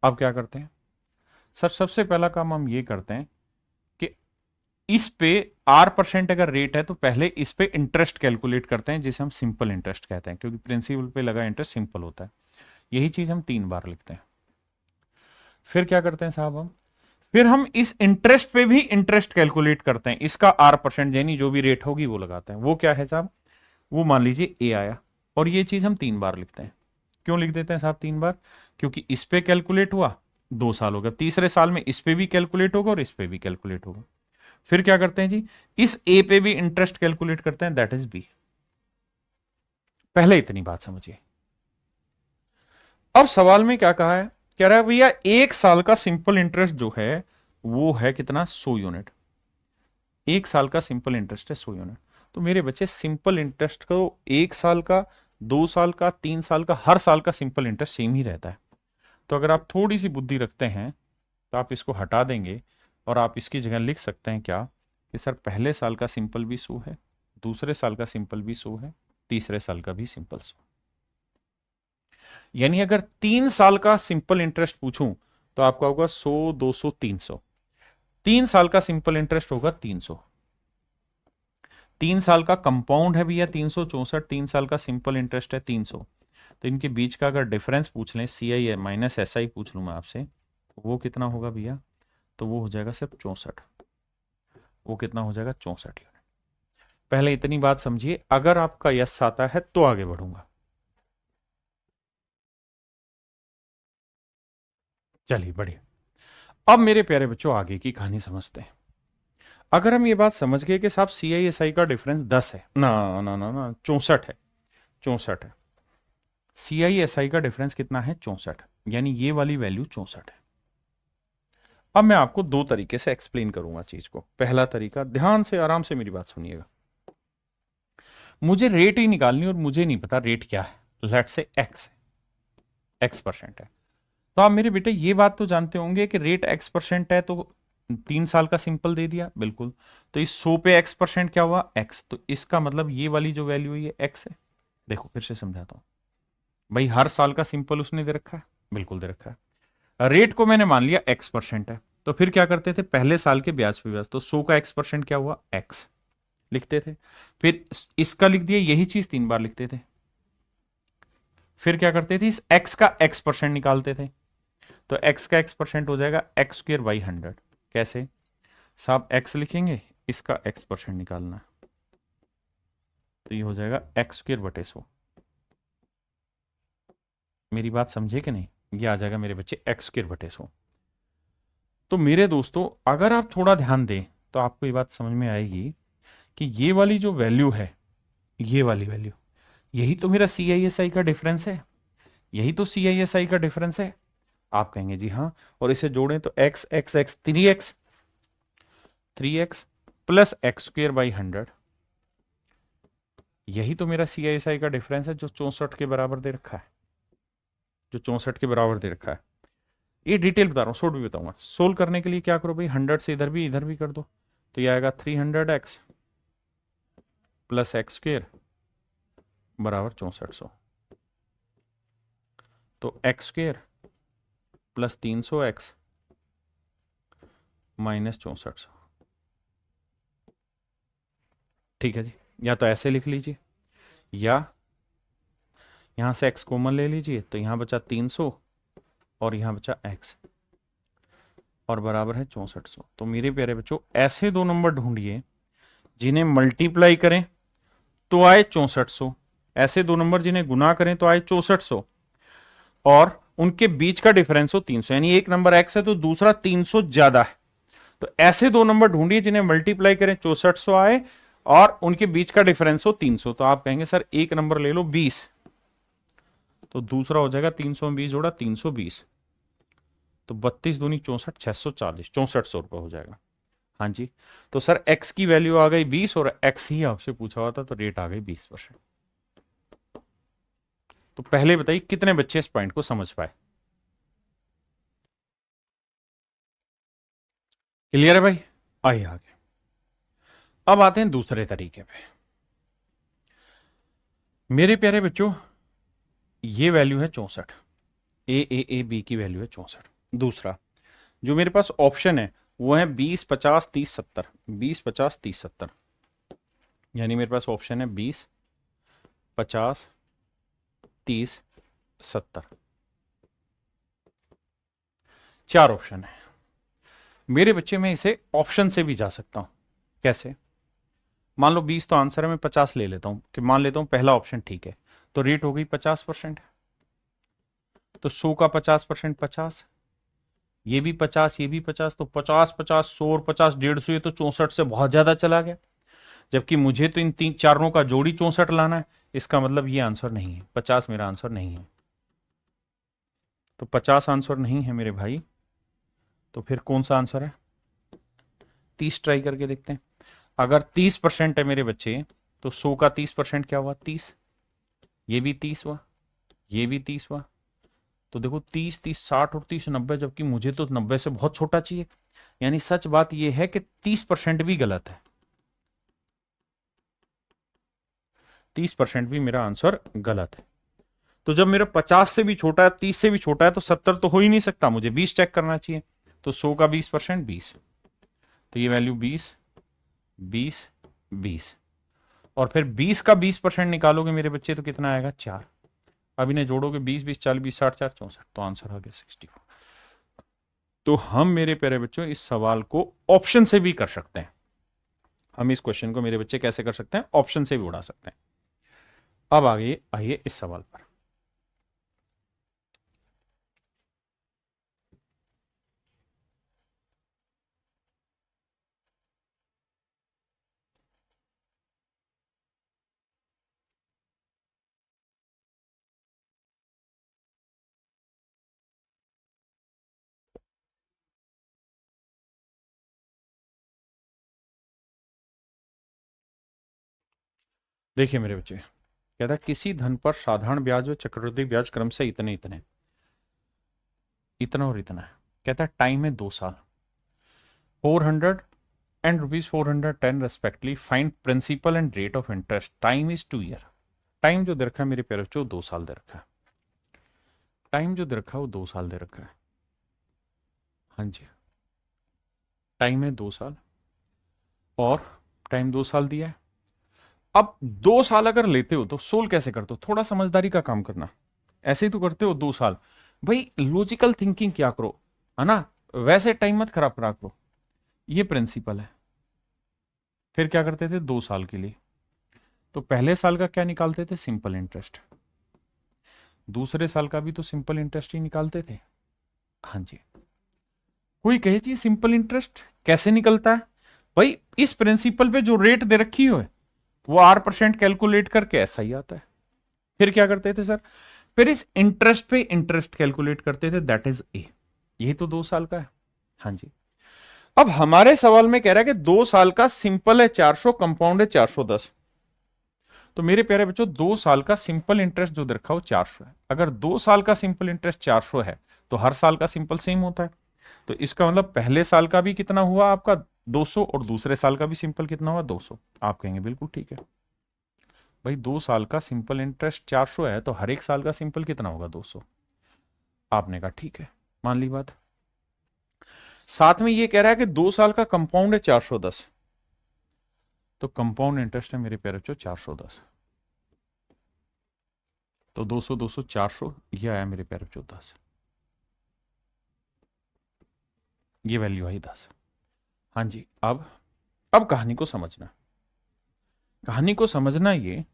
अब क्या करते हैं सर, सबसे पहला काम हम ये करते हैं कि इस पे R% अगर रेट है तो पहले इस पे इंटरेस्ट कैलकुलेट करते हैं, जिसे हम सिंपल इंटरेस्ट कहते हैं, क्योंकि प्रिंसिपल पे लगा इंटरेस्ट सिंपल होता है। यही चीज हम 3 बार लिखते हैं। फिर क्या करते हैं साहब हम, फिर हम इस इंटरेस्ट पे भी इंटरेस्ट कैलकुलेट करते हैं, इसका R% यानी जो भी रेट होगी वो लगाते हैं। वो क्या है साहब, वो मान लीजिए A आया, और ये चीज हम 3 बार लिखते हैं। क्यों लिख देते हैं साहब 3 बार, क्योंकि इस पे कैलकुलेट हुआ 2 साल हो गया, तीसरे साल में इस पे भी कैलकुलेट होगा और इस पे भी कैलकुलेट होगा। फिर क्या करते हैं जी, इस ए पे भी इंटरेस्ट कैलकुलेट करते हैं, दैट इज बी। पहले इतनी बात समझिए। अब सवाल में क्या कहा है, कह रहा है भैया 1 साल का सिंपल इंटरेस्ट जो है वो है कितना, 100 यूनिट। 1 साल का सिंपल इंटरेस्ट है 100 यूनिट। तो मेरे बच्चे सिंपल इंटरेस्ट को 1 साल का, 2 साल का, 3 साल का, हर साल का सिंपल इंटरेस्ट सेम ही रहता है। तो अगर आप थोड़ी सी बुद्धि रखते हैं तो आप इसको हटा देंगे और आप इसकी जगह लिख सकते हैं क्या, कि सर पहले साल का सिंपल भी 100 है, दूसरे साल का सिंपल भी 100 है, तीसरे साल का भी सिंपल 100। यानी अगर 3 साल का सिंपल इंटरेस्ट पूछूं तो आपका होगा 100, 200, 300। 3 साल का सिंपल इंटरेस्ट होगा 300। 3 साल का कंपाउंड है भैया 364, 3 साल का सिंपल इंटरेस्ट है 300। तो इनके बीच का अगर डिफरेंस पूछ लें, CI माइनस SI पूछ लूं मैं आपसे, वो कितना होगा भैया, तो वो हो जाएगा सिर्फ 64। वो कितना हो जाएगा, 64 यूनिट। पहले इतनी बात समझिए, अगर आपका यस आता है तो आगे बढ़ूंगा। चलिए बढ़िया। अब मेरे प्यारे बच्चों आगे की कहानी समझते हैं। अगर हम ये बात समझ गए कि साहब CI SI का डिफरेंस 10 है, ना ना ना ना 64 है, 64 है। CI SI का डिफरेंस कितना है, 64, यानी ये वाली वैल्यू 64 है। अब मैं आपको दो तरीके से एक्सप्लेन करूंगा चीज को। पहला तरीका, ध्यान से आराम से मेरी बात सुनिएगा। मुझे रेट ही निकालनी और मुझे नहीं पता रेट क्या है, लेट से X है, X% है। तो आप मेरे बेटे ये बात तो जानते होंगे कि रेट X% है, तो 3 साल का सिंपल दे दिया, बिल्कुल। तो इस 100 पे X% क्या हुआ, X, तो इसका मतलब ये वाली जो वैल्यू है ये X है। देखो फिर से समझाता हूं भाई, हर साल का सिंपल उसने दे रखा है, बिल्कुल दे रखा है। रेट को मैंने मान लिया X% है, तो फिर क्या करते थे, पहले साल के ब्याज पे ब्याज, तो 100 का x% क्या हुआ, x लिखते थे। फिर इसका लिख दिया, यही चीज 3 बार लिखते थे। फिर क्या करते थे, इस x का x% निकालते थे। तो x का x% हो जाएगा x²/100। कैसे साहब, x लिखेंगे, इसका x% निकालना है, तो ये हो जाएगा x²/100। मेरी बात समझे कि नहीं, ये आ जाएगा मेरे बच्चे x²/100। तो मेरे दोस्तों अगर आप थोड़ा ध्यान दें तो आपको ये बात समझ में आएगी कि ये वाली जो वैल्यू है, ये वाली वैल्यू, यही तो मेरा CISI का डिफरेंस है, यही तो CISI का डिफरेंस है। आप कहेंगे जी हाँ, और इसे जोड़ें तो x x x 3x plus x²/100, यही तो मेरा CISI का डिफरेंस है, जो 64 के बराबर दे रखा है, जो 64 के बराबर दे रखा है। ये डिटेल बता रहा हूँ, शॉर्ट भी बताऊंगा। सोल्व करने के लिए क्या करो भाई, 100 से इधर भी कर दो, तो ये आएगा 300x प्लस x² बराबर 6400। तो x² प्लस 300x माइनस 6400। ठीक है जी, या तो ऐसे लिख लीजिए, या यहां से x कॉमन ले लीजिए, तो यहां बचा 300 और यहां बचा x, और बराबर है 6400। तो मेरे प्यारे बच्चों ऐसे दो नंबर ढूंढिए जिन्हें मल्टीप्लाई करें तो आए 6400, ऐसे दो नंबर जिन्हें गुना करें तो आए 6400, और उनके बीच का डिफरेंस हो 300, यानी एक नंबर x है तो दूसरा 300 ज्यादा है। तो ऐसे दो नंबर ढूंढिए जिन्हें मल्टीप्लाई करें 6400 आए और उनके बीच का डिफरेंस हो 300। तो आप कहेंगे सर एक नंबर ले लो 20, तो दूसरा हो जाएगा 300 में 20 जोड़ा 320, तो 32 दूनी 64, 640, 6400 रुपये हो जाएगा। हाँ जी, तो सर x की वैल्यू आ गई 20 और x ही आपसे पूछा हुआ था, तो रेट आ गई 20%। तो पहले बताइए कितने बच्चे इस पॉइंट को समझ पाए। क्लियर है भाई, आइए आगे। अब आते हैं दूसरे तरीके पे। मेरे प्यारे बच्चों ये वैल्यू है 64, ए बी की वैल्यू है 64। दूसरा जो मेरे पास ऑप्शन है वो है 20 50 30 70, 20 50 30 70, यानी मेरे पास ऑप्शन है 20 50 30 70, चार ऑप्शन है। मेरे बच्चे में इसे ऑप्शन से भी जा सकता हूं। कैसे, मान लो 20 तो आंसर है, मैं 50 ले लेता हूं, कि मान लेता हूं पहला ऑप्शन ठीक है, तो रेट हो गई 50%। तो 100 का 50% 50, ये भी 50 ये भी 50, तो 50 50 100 और 50 150, ये तो 64 से बहुत ज्यादा चला गया, जबकि मुझे तो इन तीन चारों का जोड़ी 64 लाना है। इसका मतलब ये आंसर नहीं है, 50 मेरा आंसर नहीं है। तो 50 आंसर नहीं है मेरे भाई, तो फिर कौन सा आंसर है, 30 ट्राई करके देखते हैं। अगर 30% है मेरे बच्चे, तो 100 का 30% क्या हुआ 30, ये भी 30 हुआ, ये भी 30 हुआ। तो देखो 30 30 60 और 30 90, जबकि मुझे तो 90 से बहुत छोटा चाहिए। यानी सच बात यह है कि 30% भी गलत है, 30% भी मेरा आंसर गलत है। तो जब मेरा 50 से भी छोटा है, 30 से भी छोटा है, तो 70 तो हो ही नहीं सकता, मुझे 20 चेक करना चाहिए। तो 100 का 20% 20, तो ये वैल्यू 20 20 20, और फिर 20 का 20% निकालोगे मेरे बच्चे तो कितना आएगा 4। अब इन्हें जोड़ोगे 20 20 40 20 60 4 64, तो आंसर आ गया 64। तो हम मेरे प्यारे बच्चों इस सवाल को ऑप्शन से भी कर सकते हैं। हम इस क्वेश्चन को मेरे बच्चे कैसे कर सकते हैं, ऑप्शन से भी उड़ा सकते हैं। अब आगे आइए इस सवाल पर। देखिए मेरे बच्चे, कहता है किसी धन पर साधारण ब्याज और चक्रवृद्धि ब्याज क्रम से इतने इतने, इतना और इतना है। कहता है टाइम है 2 साल, 400 and ₹410 respectively, find principal and rate of interest, time is 2 year. Time जो दे रखा है मेरे प्यारे बच्चों 2 साल दे रखा है, टाइम जो दे रखा है वो 2 साल दे रखा है। हाँ जी, टाइम है 2 साल, और टाइम 2 साल दिया है। अब 2 साल अगर लेते हो तो सोल्व कैसे करते हो? थोड़ा समझदारी का काम करना। ऐसे ही तो करते हो 2 साल, भाई लॉजिकल थिंकिंग क्या करो, है ना? वैसे टाइम मत खराब करा करो। ये प्रिंसिपल है। फिर क्या करते थे 2 साल के लिए? तो पहले साल का क्या निकालते थे? Simple interest. दूसरे साल का भी तो सिंपल इंटरेस्ट ही निकालते थे। हाँ जी। कोई कहे जी सिंपल इंटरेस्ट कैसे निकलता है? भाई इस प्रिंसिपल पे जो रेट दे रखी हो वो R% कैलकुलेट करके ऐसा ही आता है। फिर क्या करते थे सर? फिर इस इंटरेस्ट पे इंटरेस्ट कैलकुलेट करते थे, दैट इज ए। यही तो 2 साल का है। हाँ जी। अब हमारे सवाल में कह रहा है कि 2 साल का सिंपल है 400, कंपाउंड है 410। तो मेरे प्यारे बच्चों 2 साल का सिंपल इंटरेस्ट जो रखा हो 400 है। अगर 2 साल का सिंपल इंटरेस्ट 400 है तो हर साल का सिंपल सेम होता है। तो इसका मतलब पहले साल का भी कितना हुआ आपका 200, और दूसरे साल का भी सिंपल कितना हुआ 200। आप कहेंगे बिल्कुल ठीक है भाई, 2 साल का सिंपल इंटरेस्ट 400 है तो हर एक साल का सिंपल कितना होगा 200। आपने कहा ठीक है, मान ली बात। साथ में ये कह रहा है कि 2 साल का कंपाउंड है 410, तो कंपाउंड इंटरेस्ट है मेरे प्यारे बच्चों 410। तो 200 200 400, ये आया मेरे प्यारे बच्चों 10। ये वैल्यू आई 10। हाँ जी। अब कहानी को समझना। कहानी को समझना ये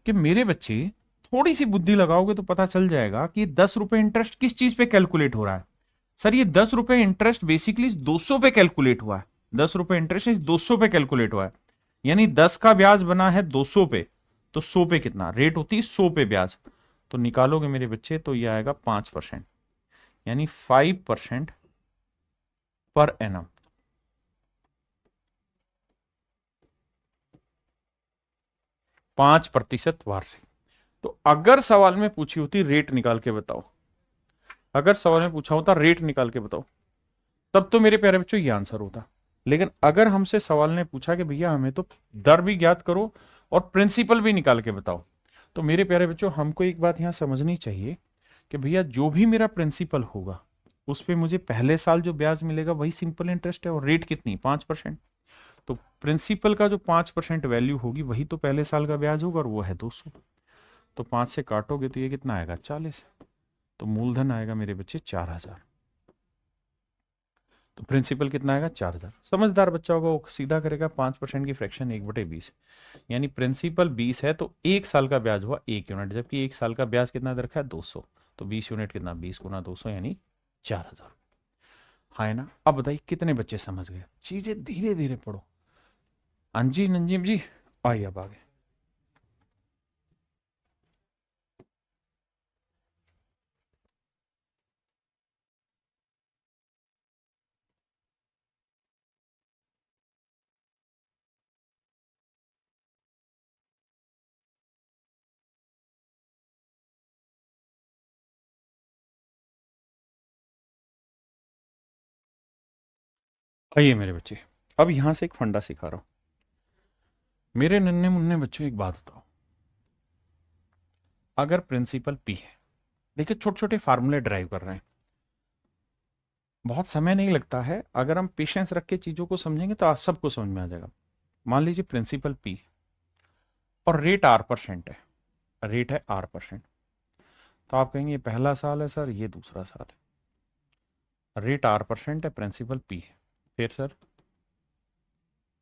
कि मेरे बच्चे थोड़ी सी बुद्धि लगाओगे तो पता चल जाएगा कि 10 रुपए इंटरेस्ट किस चीज पे कैलकुलेट हो रहा है। सर ये 10 रुपए इंटरेस्ट बेसिकली 200 पे कैलकुलेट हुआ है। 10 रुपए इंटरेस्ट 200 पे कैलकुलेट हुआ है। यानी 10 का ब्याज बना है 200 पे, तो 100 पे कितना रेट होती है? 100 पे ब्याज। तो निकालोगे मेरे बच्चे तो ये आएगा 5%, यानी 5% पर एनम। 5% वार्षिक। तो अगर सवाल में पूछी होती रेट निकाल के बताओ, अगर सवाल में पूछा होता रेट निकाल के बताओ, तब तो मेरे प्यारे बच्चों ये आंसर होता। लेकिन अगर हमसे सवाल ने पूछा कि भैया हमें तो दर भी ज्ञात करो और प्रिंसिपल भी निकाल के बताओ, तो मेरे प्यारे बच्चों हमको एक बात यहां समझनी चाहिए कि भैया जो भी मेरा प्रिंसिपल होगा उस पे मुझे पहले साल जो ब्याज मिलेगा वही सिंपल इंटरेस्ट है, और रेट कितनी 5%। तो प्रिंसिपल का जो 5% वैल्यू होगी वही तो पहले साल का ब्याज होगा, और वो है 200। तो 5 से काटोगे तो ये कितना आएगा 40। तो मूलधन आएगा मेरे बच्चे 4000। तो प्रिंसिपल कितना आएगा 4000। समझदार बच्चा होगा वो सीधा करेगा 5% की फ्रैक्शन 1/20, यानी प्रिंसिपल 20 है तो 1 साल का ब्याज हुआ 1 यूनिट, जबकि 1 साल का ब्याज कितना दे रखा है 200। तो 20 यूनिट कितना 20 गुना 200 यानी 4000। हाँ है ना? अब बताइए कितने बच्चे समझ गए? चीजें धीरे धीरे पढ़ो। अंजी नंजीम जी आइए अब आगे। आइए मेरे बच्चे, अब यहां से एक फंडा सिखा रहा हूं। मेरे नन्हे मुन्ने बच्चों एक बात बताओ, अगर प्रिंसिपल पी है, देखिए छोटे छोटे फार्मूले ड्राइव कर रहे हैं, बहुत समय नहीं लगता है, अगर हम पेशेंस रख के चीजों को समझेंगे तो सबको समझ में आ जाएगा। मान लीजिए प्रिंसिपल पी और रेट R% है, रेट है R%। तो आप कहेंगे ये पहला साल है सर, ये दूसरा साल है, रेट R% है, प्रिंसिपल पी है। फिर सर,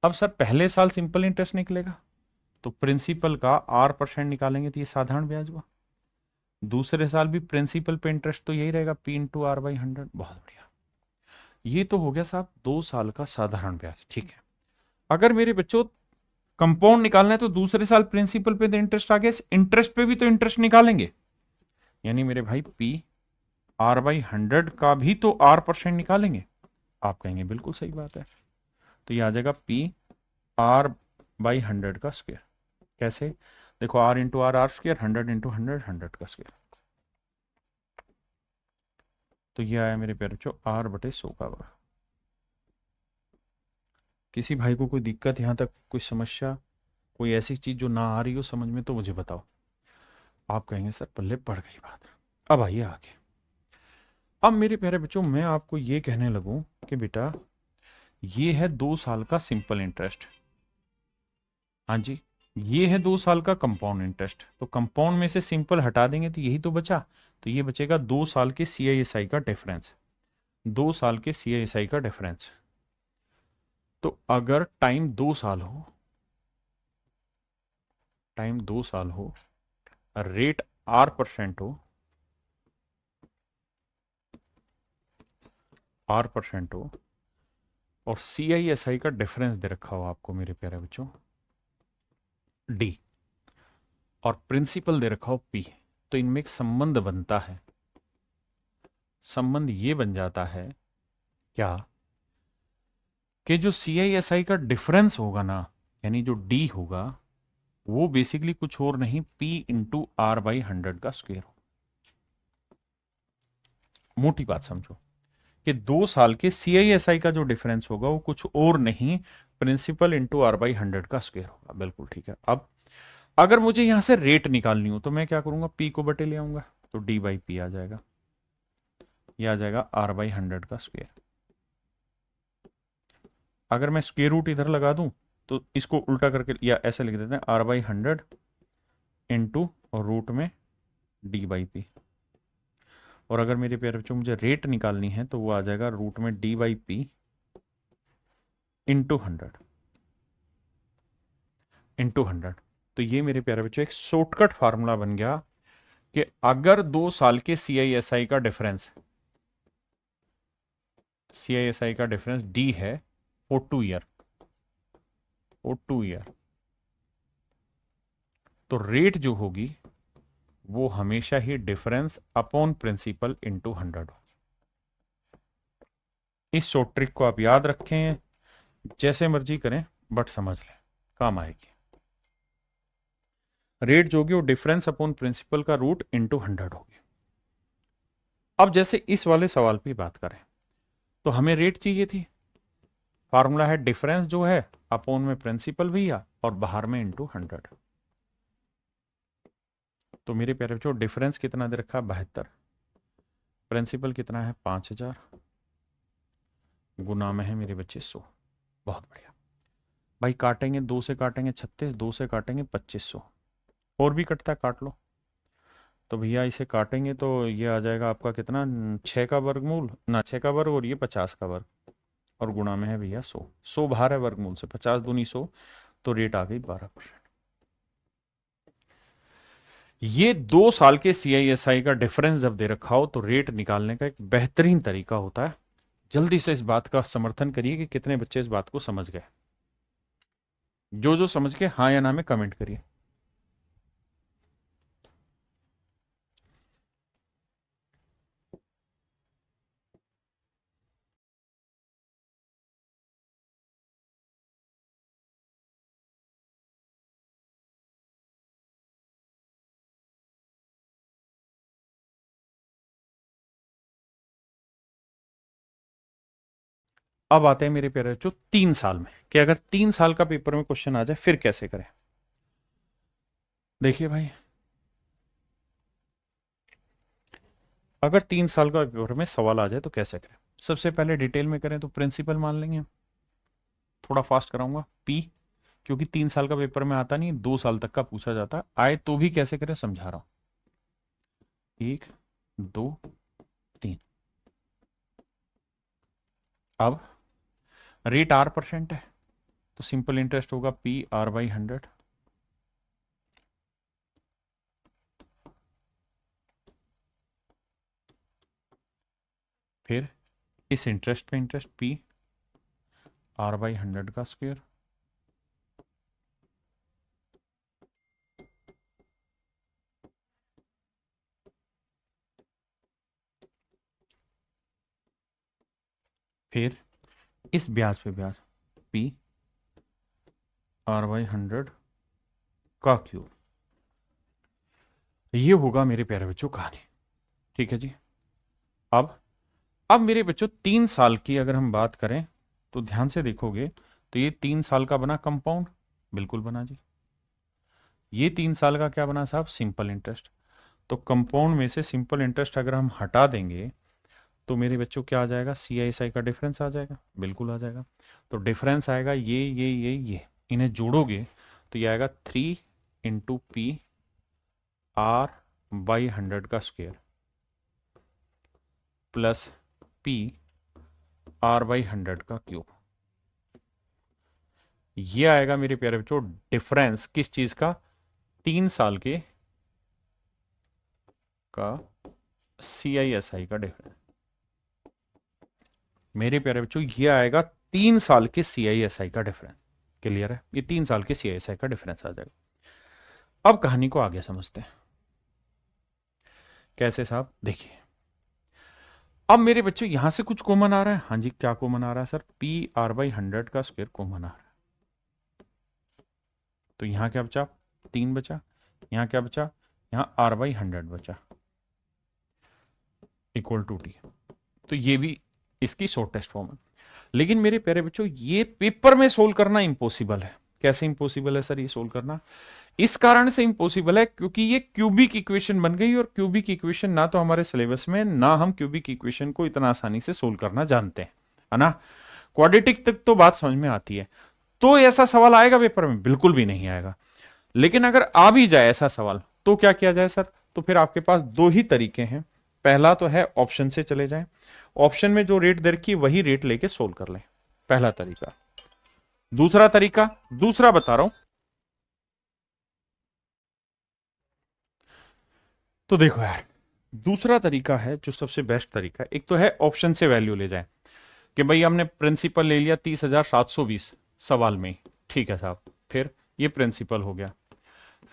अब सर पहले साल सिंपल इंटरेस्ट निकलेगा तो प्रिंसिपल का R% निकालेंगे तो ये साधारण ब्याज हुआ। दूसरे साल भी प्रिंसिपल पे इंटरेस्ट तो यही रहेगा P/R/100। बहुत बढ़िया। ये तो हो गया साहब 2 साल का साधारण ब्याज, ठीक है। अगर मेरे बच्चों कंपाउंड निकालना है तो दूसरे साल प्रिंसिपल पे तो इंटरेस्ट आ गया, इंटरेस्ट पे भी तो इंटरेस्ट निकालेंगे, यानी मेरे भाई P/R/100 का भी तो R% निकालेंगे। आप कहेंगे बिल्कुल सही बात है। तो ये आ जाएगा P/R/100 का स्क्वायर। कैसे? देखो R/R/R², 100 × 100 का स्क्वायर। तो ये आया मेरे प्यारे बच्चों R/100 का वर्ग। किसी भाई को कोई दिक्कत यहां तक, कोई समस्या, कोई ऐसी चीज जो ना आ रही हो समझ में तो मुझे बताओ। आप कहेंगे सर पल्ले पड़ गई बात। अब आइए आगे। अब मेरे प्यारे बच्चों मैं आपको ये कहने लगूं कि बेटा ये है 2 साल का सिंपल इंटरेस्ट। हाँ जी, ये है 2 साल का कंपाउंड इंटरेस्ट। तो कंपाउंड में से सिंपल हटा देंगे तो यही तो बचा। तो ये बचेगा 2 साल के CISI का डिफरेंस। 2 साल के CISI का डिफरेंस। तो अगर टाइम 2 साल हो, टाइम 2 साल हो, रेट R% हो, R% हो, और CISI का डिफरेंस दे रखा हो आपको मेरे प्यारे बच्चों D, और प्रिंसिपल दे रखा हो P, तो इनमें एक संबंध बनता है। संबंध ये बन जाता है क्या कि जो CISI का डिफरेंस होगा ना, यानी जो D होगा, वो बेसिकली कुछ और नहीं P इंटू R/100 का स्क्वायर हो। मोटी बात समझो कि 2 साल के CISI का जो डिफरेंस होगा वो कुछ और नहीं, प्रिंसिपल इंटू R/100 का स्क्वायर होगा। बिल्कुल ठीक है। अब अगर मुझे यहां से रेट निकालनी हो तो मैं क्या करूंगा, P को बटे ले आऊंगा, तो D/P आ जाएगा। ये आ जाएगा R/100 का स्क्वायर। अगर मैं स्क्वायर रूट इधर लगा दूं तो इसको उल्टा करके या ऐसे लिख देते हैं, R/100 इंटू और रूट में D/P। और अगर मेरे प्यारे बच्चों मुझे रेट निकालनी है तो वो आ जाएगा रूट में D/P इंटू 100, इंटू 100। तो ये मेरे प्यारे बच्चों एक शॉर्टकट फार्मूला बन गया कि अगर 2 साल के CISI का डिफरेंस, CISI का डिफरेंस D है फॉर 2 ईयर, फॉर 2 ईयर, तो रेट जो होगी वो हमेशा ही डिफरेंस अपॉन प्रिंसिपल इंटू 100 होगी। इस शॉर्ट ट्रिक को आप याद रखें, जैसे मर्जी करें, बट समझ लें, काम आएगी। रेट जो होगी वो डिफरेंस अपॉन प्रिंसिपल का रूट इंटू 100 होगी। अब जैसे इस वाले सवाल पे बात करें तो हमें रेट चाहिए थी, फार्मूला है डिफरेंस जो है अपॉन में प्रिंसिपल भैया और बाहर में इंटू 100। तो मेरे प्यारे बच्चों डिफरेंस कितना दे रखा है, 72। प्रिंसिपल कितना है, 5000, गुना में है मेरे बच्चे 100। बहुत बढ़िया भाई, काटेंगे 2 से काटेंगे 36, 2 से काटेंगे 2500, और भी कटता है काट लो। तो भैया इसे काटेंगे तो ये आ जाएगा आपका कितना, 6 का वर्गमूल ना, 6 का वर्ग और ये 50 का वर्ग, और गुणा में है भैया 100। 100 बाहर है वर्गमूल से, 50 दूनी 100, तो रेट आ गई 12%। ये 2 साल के CISI का डिफरेंस जब दे रखा हो तो रेट निकालने का एक बेहतरीन तरीका होता है। जल्दी से इस बात का समर्थन करिए कि कितने बच्चे इस बात को समझ गए। जो जो समझ गए हाँ या ना में कमेंट करिए। अब आते हैं मेरे प्यारे बच्चों 3 साल में, कि अगर 3 साल का पेपर में क्वेश्चन आ जाए फिर कैसे करें। देखिए भाई, अगर 3 साल का पेपर में सवाल आ जाए तो कैसे करें। सबसे पहले डिटेल में करें तो प्रिंसिपल मान लेंगे, थोड़ा फास्ट कराऊंगा P, क्योंकि 3 साल का पेपर में आता नहीं, 2 साल तक का पूछा जाता है, आए तो भी कैसे करें समझा रहा हूं। 1 2 3। अब रेट R% है तो सिंपल इंटरेस्ट होगा PR/100। फिर इस इंटरेस्ट पे इंटरेस्ट PR/100 का स्क्वायर, फिर इस ब्याज पे ब्याज PR/100 का क्यूब। ये होगा मेरे प्यारे बच्चों कहानी। ठीक है जी। अब मेरे बच्चों 3 साल की अगर हम बात करें तो ध्यान से देखोगे तो ये 3 साल का बना कंपाउंड, बिल्कुल बना जी। ये 3 साल का क्या बना साहब, सिंपल इंटरेस्ट। तो कंपाउंड में से सिंपल इंटरेस्ट अगर हम हटा देंगे तो मेरे बच्चों क्या आ जाएगा, CISI का डिफरेंस आ जाएगा, बिल्कुल आ जाएगा। तो डिफरेंस आएगा ये, इन्हें जोड़ोगे तो ये आएगा 3 × P R/100 का स्क्वायर प्लस PR/100 का क्यूब। ये आएगा मेरे प्यारे बच्चों डिफरेंस किस चीज का, 3 साल के का CISI का डिफरेंस। मेरे प्यारे बच्चों ये आएगा 3 साल के CISI का डिफरेंस। क्लियर है, ये 3 साल के CISI का डिफरेंस आ जाएगा। अब कहानी को आगे समझते हैं। कैसे साहब, देखिए अब मेरे बच्चों यहां से कुछ कॉमन आ रहा है। हाँ जी, क्या कॉमन आ रहा है सर, PR/100 का स्क्वायर कॉमन आ रहा है। तो यहां क्या बचा, 3 बचा। यहां क्या बचा, यहां R/100 बचा इक्वल टू T। तो ये भी इसकी शॉर्टेस्ट फॉर्म है। लेकिन मेरे प्यारे बच्चों ये पेपर में सोल्व करना इंपॉसिबल है। कैसे इंपॉसिबल है सर ये सोल्व करना, इस कारण से इंपॉसिबल है क्योंकि ये क्यूबिक इक्वेशन बन गई, और क्यूबिक इक्वेशन ना तो हमारे सिलेबस में, ना हम क्यूबिक इक्वेशन को इतना आसानी से सोल्व करना जानते हैं, है ना। क्वाड्रेटिक तक तो बात समझ में आती है। तो ऐसा सवाल आएगा पेपर में, बिल्कुल भी नहीं आएगा। लेकिन अगर आ भी जाए ऐसा सवाल तो क्या किया जाए सर, तो फिर आपके पास दो ही तरीके हैं। पहला तो है ऑप्शन से चले जाएं, ऑप्शन में जो रेट दे रखी वही रेट लेके सोल्व कर लें, पहला तरीका। दूसरा तरीका, दूसरा बता रहा हूं, तो देखो यार, दूसरा तरीका है जो सबसे बेस्ट तरीका है। एक तो है ऑप्शन से वैल्यू ले जाए कि भाई हमने प्रिंसिपल ले लिया 30,720 सवाल में, ठीक है साहब, फिर ये प्रिंसिपल हो गया।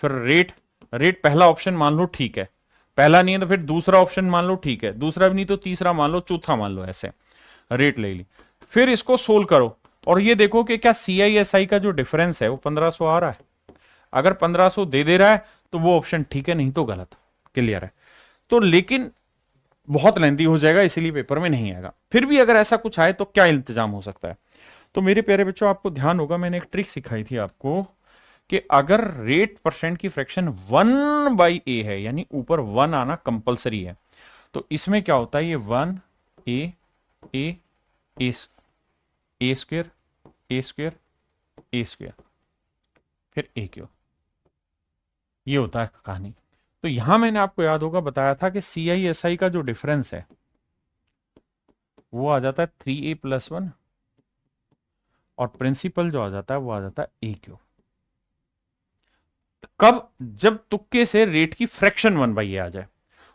फिर रेट, रेट पहला ऑप्शन मान लो, ठीक है, पहला नहीं है तो फिर दूसरा ऑप्शन मान लो, ठीक है, दूसरा भी नहीं तो तीसरा मान लो, चौथा मान लो, ऐसे रेट ले ली। फिर इसको सोल्व करो और ये देखो कि क्या CISI का जो डिफरेंस है वो 1500 आ रहा है। अगर 1500 दे रहा है तो वो ऑप्शन ठीक है, नहीं तो गलत। क्लियर है। तो लेकिन बहुत लेंदी हो जाएगा, इसीलिए पेपर में नहीं आएगा। फिर भी अगर ऐसा कुछ आए तो क्या इंतजाम हो सकता है, तो मेरे प्यारे बच्चों आपको ध्यान होगा, मैंने एक ट्रिक सिखाई थी आपको कि अगर रेट परसेंट की फ्रैक्शन 1/a है, यानी ऊपर 1 आना कंपलसरी है, तो इसमें क्या होता है, ये 1a a a square a square a square फिर a क्यूब, ये होता है कहानी। तो यहां मैंने आपको याद होगा बताया था कि CISI का जो डिफरेंस है वो आ जाता है 3a+1, और प्रिंसिपल जो आ जाता है वो आ जाता है a क्यूब। कब, जब तुक्के से रेट की फ्रैक्शन 1/a आ जाए।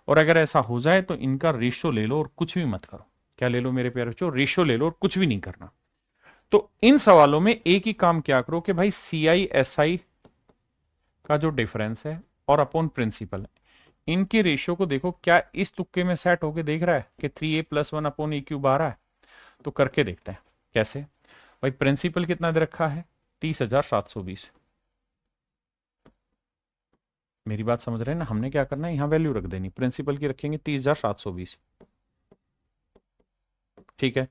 और अगर ऐसा हो जाए तो इनका रेशियो ले लो और कुछ भी मत करो। क्या ले लो मेरे प्यारे बच्चों, रेशियो ले लो और कुछ भी नहीं करना। तो इन सवालों में एक ही काम क्या करो कि भाई CISI का जो डिफरेंस है और अपॉन प्रिंसिपल है, इनके रेशियो को देखो क्या इस तुक्के में सेट होके देख रहा है कि 3a+1 अपॉन a क्यूब आ रहा है। तो करके देखते हैं कैसे। भाई प्रिंसिपल कितना दे रखा है, 30,720। मेरी बात समझ रहे हैं ना, हमने क्या करना है, यहां वैल्यू रख देनी, प्रिंसिपल की रखेंगे 30,720, ठीक है।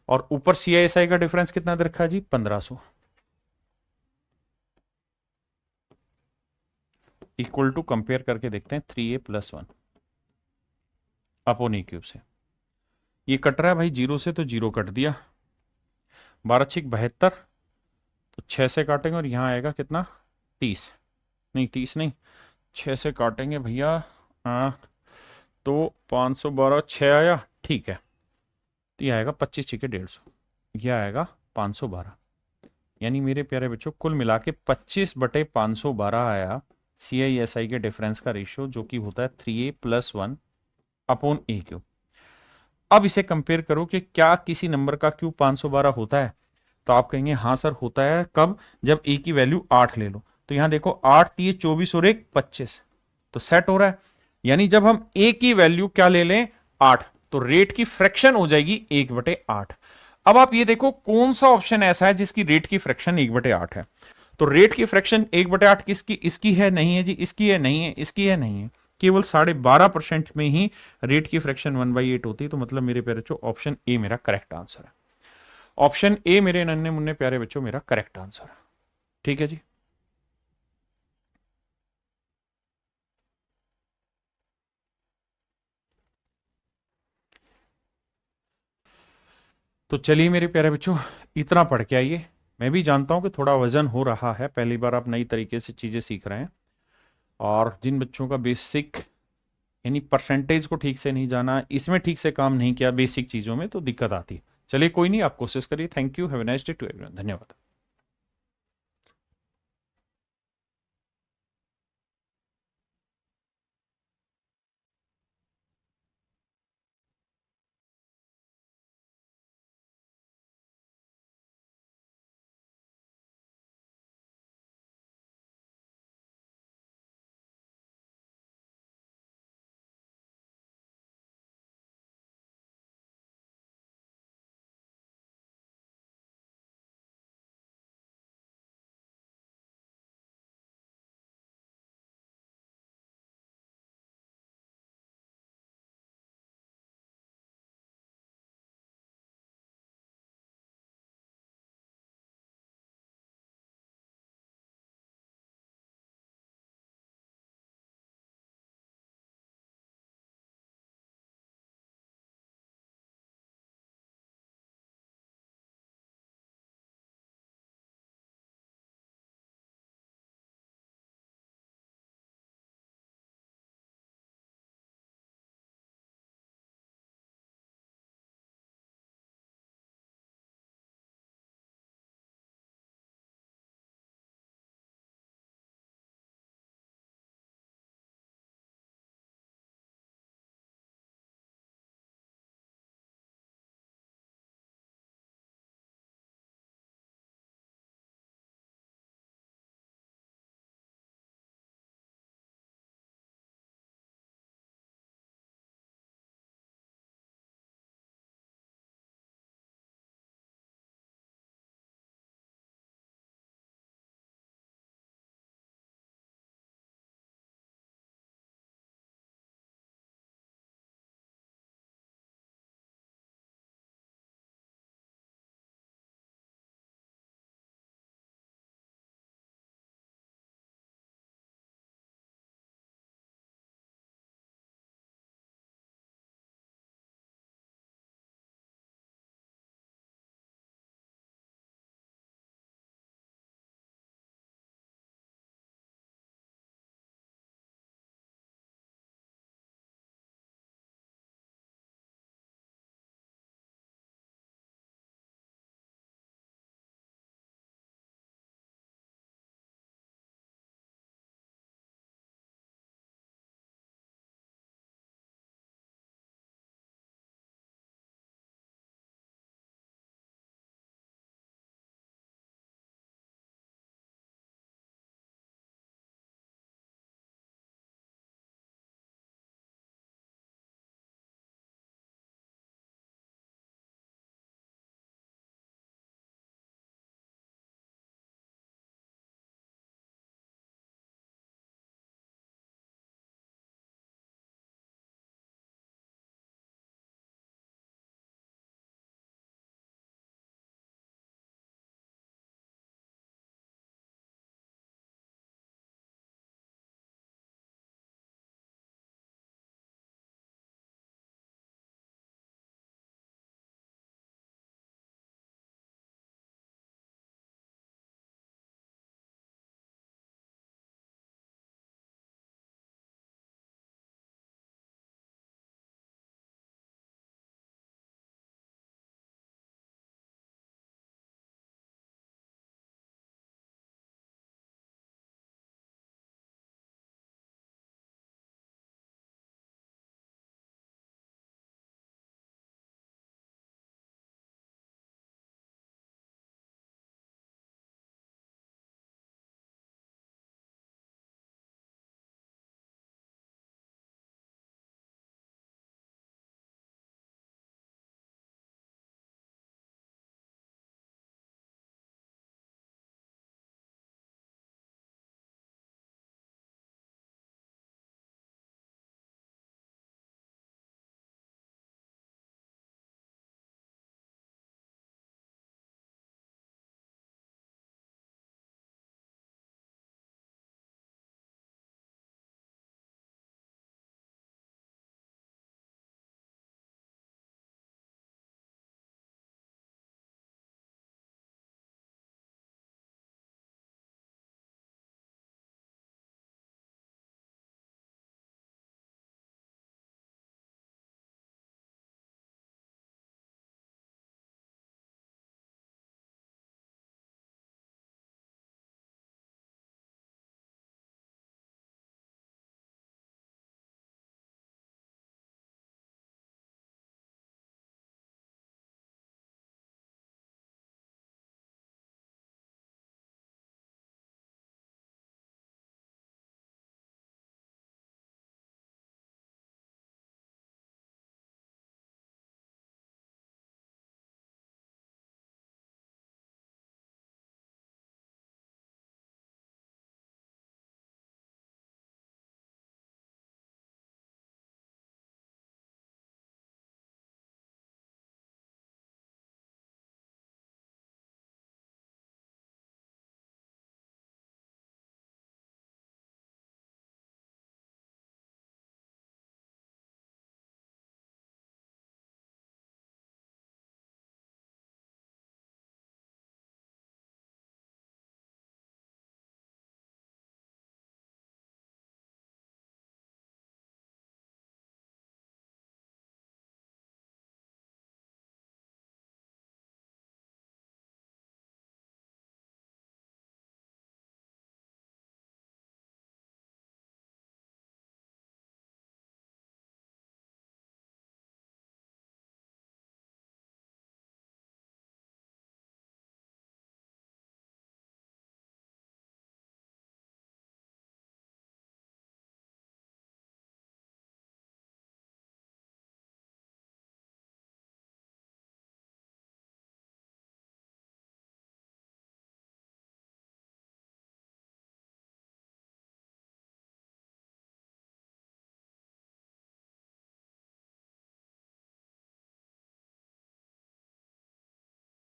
और ऊपर CISI का डिफरेंस कितना दे रखा है जी, 1500, इक्वल टू कंपेयर करके देखते हैं 3a+1 अपॉन a क्यूब से। ये कट रहा है भाई जीरो से, तो जीरो कट दिया, 12×6 = 72, तो 6 से काटेंगे और यहां आएगा कितना, 30, नहीं 30 नहीं, 6 से काटेंगे भैया, तो 512, 6 आया, ठीक है। तो ये आएगा 25×6 = 150, यह आएगा 512। यानी मेरे प्यारे बच्चों कुल मिला के 25/512 आया CISI के डिफरेंस का रेशियो, जो कि होता है 3a+1 अपॉन a क्यूब। अब इसे कंपेयर करो कि क्या किसी नंबर का क्यूब 512 होता है, तो आप कहेंगे हाँ सर होता है। कब, जब a की वैल्यू 8 ले लो। तो यहां देखो 8 3 24 और 1 25, तो सेट हो रहा है। यानी जब हम a की वैल्यू क्या ले लें, 8, तो रेट की फ्रैक्शन हो जाएगी 1/8। अब आप ये देखो कौन सा ऑप्शन ऐसा है जिसकी रेट की फ्रैक्शन 1/8 है। तो रेट की फ्रैक्शन 1/8 किसकी, इसकी है, नहीं है जी, इसकी है, नहीं है, इसकी है, नहीं है, केवल 12.5% में ही रेट की फ्रैक्शन 1/8 होती है। तो मतलब मेरे प्यारे बच्चों ऑप्शन ए मेरा करेक्ट आंसर है। ऑप्शन ए मेरे नन्हे मुन्ने प्यारे बच्चों मेरा करेक्ट आंसर है। ठीक है जी। तो चलिए मेरे प्यारे बच्चों, इतना पढ़ के आइए। मैं भी जानता हूं कि थोड़ा वजन हो रहा है, पहली बार आप नई तरीके से चीज़ें सीख रहे हैं, और जिन बच्चों का बेसिक यानी परसेंटेज को ठीक से नहीं जाना, इसमें ठीक से काम नहीं किया बेसिक चीज़ों में, तो दिक्कत आती है। चलिए कोई नहीं, आप कोशिश करिए। Thank you, have a nice day to everyone. धन्यवाद।